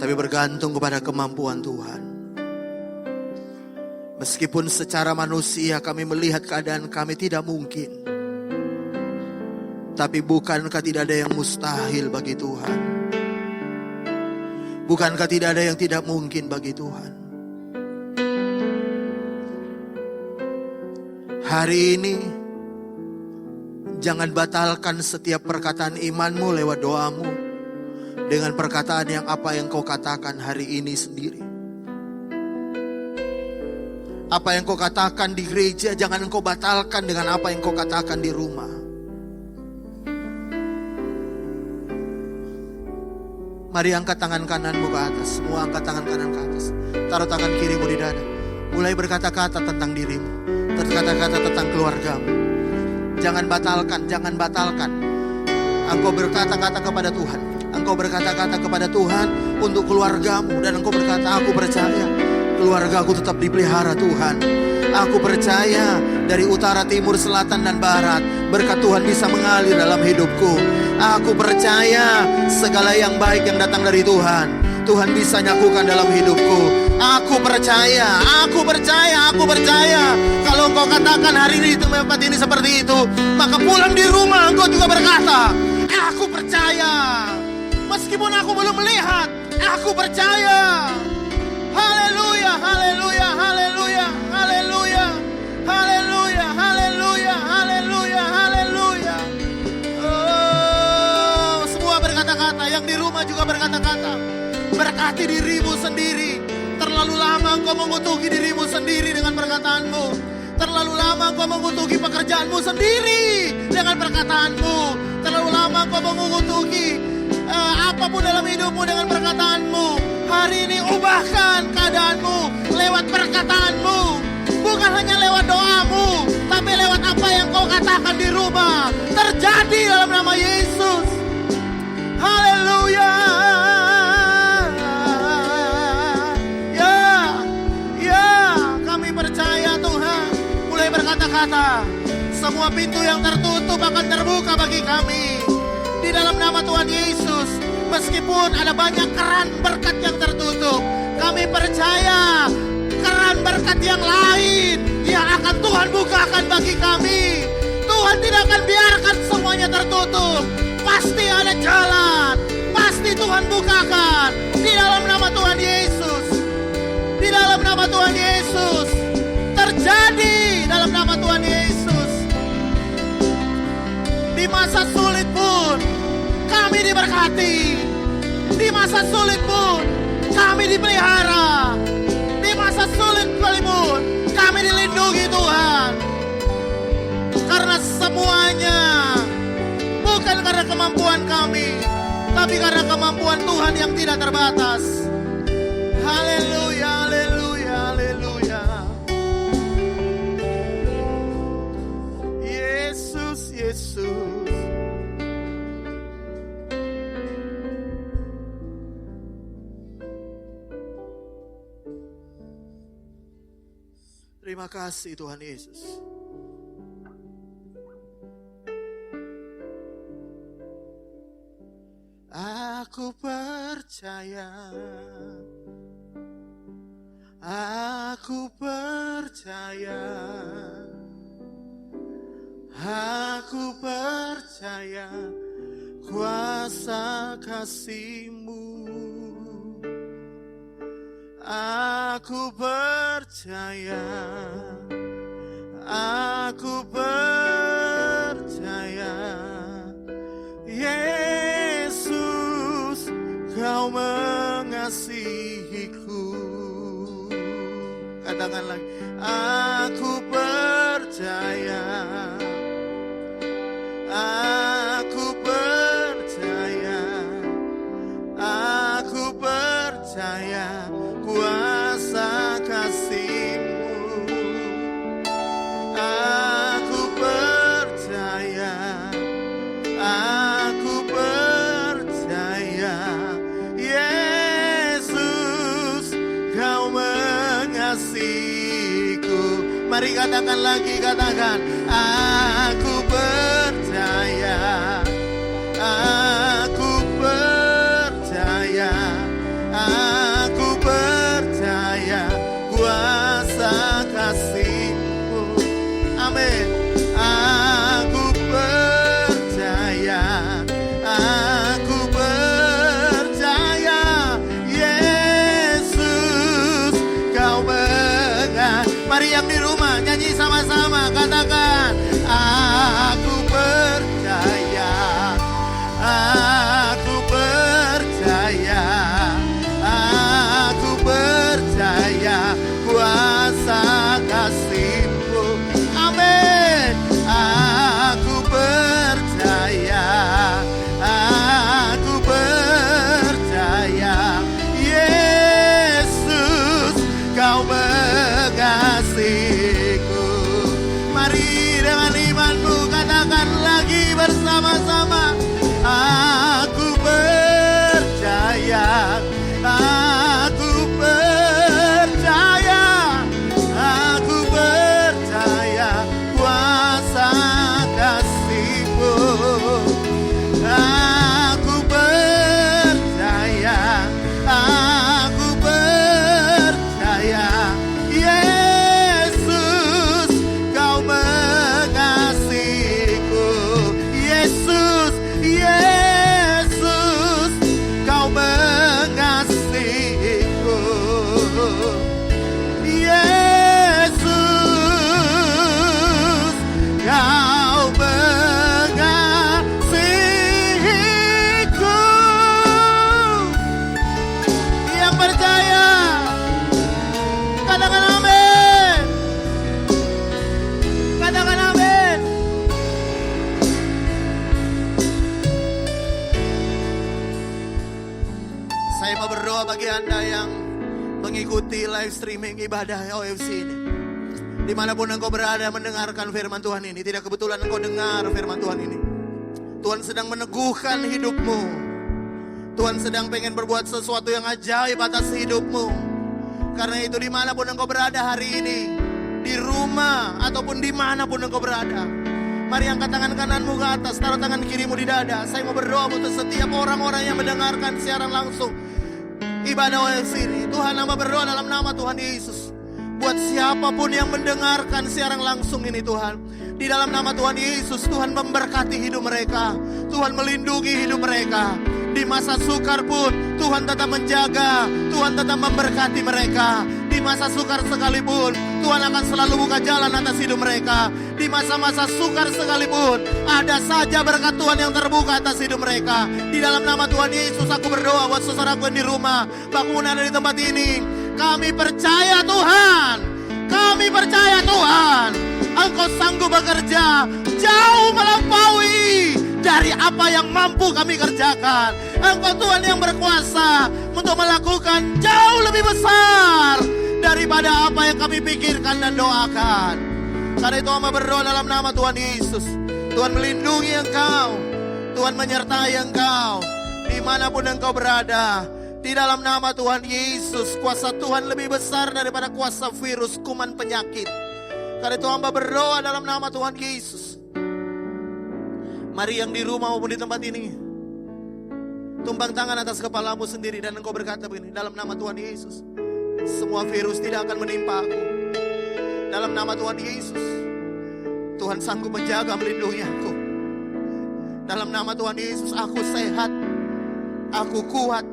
tapi bergantung kepada kemampuan Tuhan. Meskipun secara manusia kami melihat keadaan kami tidak mungkin, tapi bukankah tidak ada yang mustahil bagi Tuhan? Bukankah tidak ada yang tidak mungkin bagi Tuhan? Hari ini jangan batalkan setiap perkataan imanmu lewat doamu dengan perkataan yang apa yang kau katakan hari ini sendiri. Apa yang kau katakan di gereja jangan engkau batalkan dengan apa yang kau katakan di rumah. Mari angkat tangan kananmu ke atas. Semua angkat tangan kanan ke atas. Taruh tangan kirimu di dada. Mulai berkata-kata tentang dirimu. Berkata-kata tentang keluargamu. Jangan batalkan. Engkau berkata-kata kepada Tuhan. Engkau berkata-kata kepada Tuhan untuk keluargamu. Dan engkau berkata, aku percaya keluarga aku tetap dipelihara Tuhan. Aku percaya dari utara, timur, selatan, dan barat berkat Tuhan bisa mengalir dalam hidupku. Aku percaya segala yang baik yang datang dari Tuhan, Tuhan bisa nyakukan dalam hidupku. Aku percaya. Kalau engkau katakan hari ini di tempat ini seperti itu, maka pulang di rumah engkau juga berkata, aku percaya. Meskipun aku belum melihat, aku percaya. Haleluya, haleluya, haleluya, haleluya, haleluya, haleluya, haleluya, haleluya. Oh, semua berkata-kata, yang di rumah juga berkata-kata. Berkati dirimu sendiri. Terlalu lama engkau mengutuki dirimu sendiri dengan perkataanmu. Terlalu lama engkau mengutuki pekerjaanmu sendiri dengan perkataanmu. Terlalu lama engkau mengutuki apapun dalam hidupmu dengan perkataanmu. Hari ini ubahkan rumah terjadi dalam nama Yesus. Haleluya. Ya, kami percaya Tuhan. Mulai berkata-kata, semua pintu yang tertutup akan terbuka bagi kami. Di dalam nama Tuhan Yesus, meskipun ada banyak keran berkat yang tertutup, kami percaya keran berkat yang lain yang akan Tuhan bukakan bagi kami. Tuhan tidak akan biarkan semuanya tertutup. Pasti ada jalan, pasti Tuhan bukakan. Di dalam nama Tuhan Yesus, di dalam nama Tuhan Yesus, terjadi dalam nama Tuhan Yesus. Di masa sulit pun kami diberkati. Di masa sulit pun kami dipelihara. Di masa sulit pun kami dilindungi Tuhan. Karena semuanya bukan karena kemampuan kami, tapi karena kemampuan Tuhan yang tidak terbatas. Haleluya, haleluya, haleluya. Yesus, Yesus. Terima kasih Tuhan Yesus. Aku percaya, aku percaya, aku percaya kuasa kasih-Mu. Aku percaya, aku percaya, Yesus, Kau mengasihiku. Katakan lagi, aku percaya, aku percaya, aku percaya kuasa kasih-Mu. Aku percaya, aku percaya, Yesus, Kau mengasihiku. Mari katakan lagi, katakan, aku percaya, aku percaya, aku percaya kuasa kasih-Mu. Amin. Aku percaya, aku percaya, Yesus, Kau Mari yang di rumah nyanyi sama-sama, katakan, aku percaya, aku percaya, aku percaya kuasa kasih-Mu. Amin. Aku percaya, aku percaya, Yesus, Kau mengasihiku. Mari dengan imanmu katakan lagi bersama-sama, aku percaya, aku percaya, aku percaya kuasa kasih-Mu. Aku percaya, aku percaya, Yesus, Kau mengasihiku. Yesus, Yesus, Kau mengasihiku. Yesus, Kau mengasihiku. Yang percaya, katakan amin. Katakan amin. Saya mau berdoa bagi Anda yang mengikuti live streaming ibadah OFC ini. Dimanapun engkau berada mendengarkan firman Tuhan ini, tidak kebetulan engkau dengar firman Tuhan ini. Tuhan sedang meneguhkan hidupmu. Tuhan sedang pengen berbuat sesuatu yang ajaib atas hidupmu. Karena itu dimanapun engkau berada hari ini, di rumah ataupun dimanapun engkau berada, mari angkat tangan kananmu ke atas, taruh tangan kirimu di dada. Saya mau berdoa untuk setiap orang-orang yang mendengarkan siaran langsung ibadah OFC ini. Tuhan, hamba berdoa dalam nama Tuhan Yesus. Buat siapapun yang mendengarkan siaran langsung ini Tuhan, di dalam nama Tuhan Yesus, Tuhan memberkati hidup mereka. Tuhan melindungi hidup mereka. Di masa sukar pun Tuhan tetap menjaga, Tuhan tetap memberkati mereka. Di masa sukar sekalipun Tuhan akan selalu buka jalan atas hidup mereka. Di masa-masa sukar sekalipun ada saja berkat Tuhan yang terbuka atas hidup mereka. Di dalam nama Tuhan Yesus aku berdoa buat saudaraku yang di rumah, bahkan ada di tempat ini. Kami percaya Tuhan, kami percaya Tuhan, Engkau sanggup bekerja jauh melampaui dari apa yang mampu kami kerjakan. Engkau Tuhan yang berkuasa untuk melakukan jauh lebih besar daripada apa yang kami pikirkan dan doakan. Karena itu hamba berdoa dalam nama Tuhan Yesus. Tuhan melindungi engkau, Tuhan menyertai engkau dimanapun engkau berada. Di dalam nama Tuhan Yesus, kuasa Tuhan lebih besar daripada kuasa virus, kuman penyakit. Karena itu hamba berdoa dalam nama Tuhan Yesus. Mari yang di rumah maupun di tempat ini, tumpang tangan atas kepalamu sendiri dan engkau berkata begini, dalam nama Tuhan Yesus, semua virus tidak akan menimpa aku. Dalam nama Tuhan Yesus, Tuhan sanggup menjaga, melindungi aku. Dalam nama Tuhan Yesus, aku sehat, aku kuat.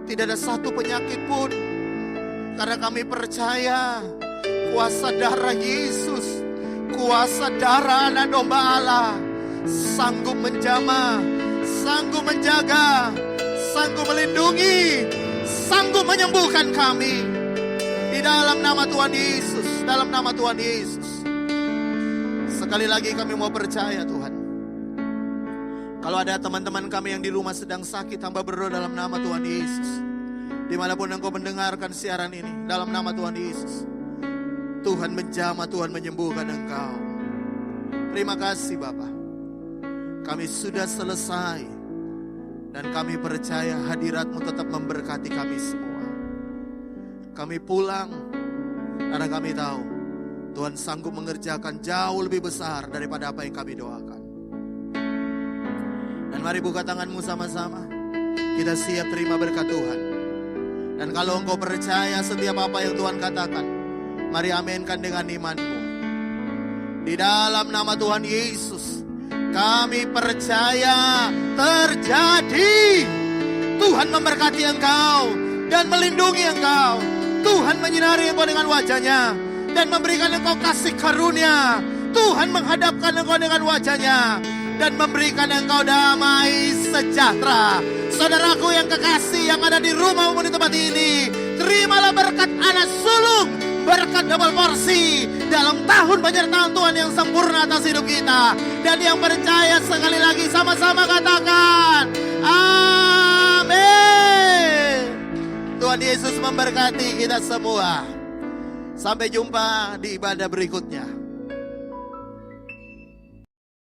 Tidak ada satu penyakit pun. Karena kami percaya kuasa darah Yesus, kuasa darah anak domba Allah sanggup menjamah, sanggup menjaga, sanggup melindungi, sanggup menyembuhkan kami. Di dalam nama Tuhan Yesus, dalam nama Tuhan Yesus. Sekali lagi kami mau percaya Tuhan. Kalau ada teman-teman kami yang di rumah sedang sakit, hamba berdoa dalam nama Tuhan Yesus. Dimanapun engkau mendengarkan siaran ini, dalam nama Tuhan Yesus, Tuhan menjamah, Tuhan menyembuhkan engkau. Terima kasih Bapa. Kami sudah selesai dan kami percaya hadirat-Mu tetap memberkati kami semua. Kami pulang karena kami tahu Tuhan sanggup mengerjakan jauh lebih besar daripada apa yang kami doakan. Dan mari buka tanganmu sama-sama. Kita siap terima berkat Tuhan. Dan kalau engkau percaya setiap apa yang Tuhan katakan, mari aminkan dengan imanmu. Di dalam nama Tuhan Yesus, kami percaya terjadi. Tuhan memberkati engkau dan melindungi engkau. Tuhan menyinari engkau dengan wajahnya dan memberikan engkau kasih karunia. Tuhan menghadapkan engkau dengan wajahnya dan memberikan engkau damai sejahtera. Saudaraku yang kekasih yang ada di rumah maupun di tempat ini, terimalah berkat anak sulung, berkat double porsi dalam tahun penyertaan Tuhan yang sempurna atas hidup kita. Dan yang percaya sekali lagi sama-sama katakan amin. Tuhan Yesus memberkati kita semua. Sampai jumpa di ibadah berikutnya.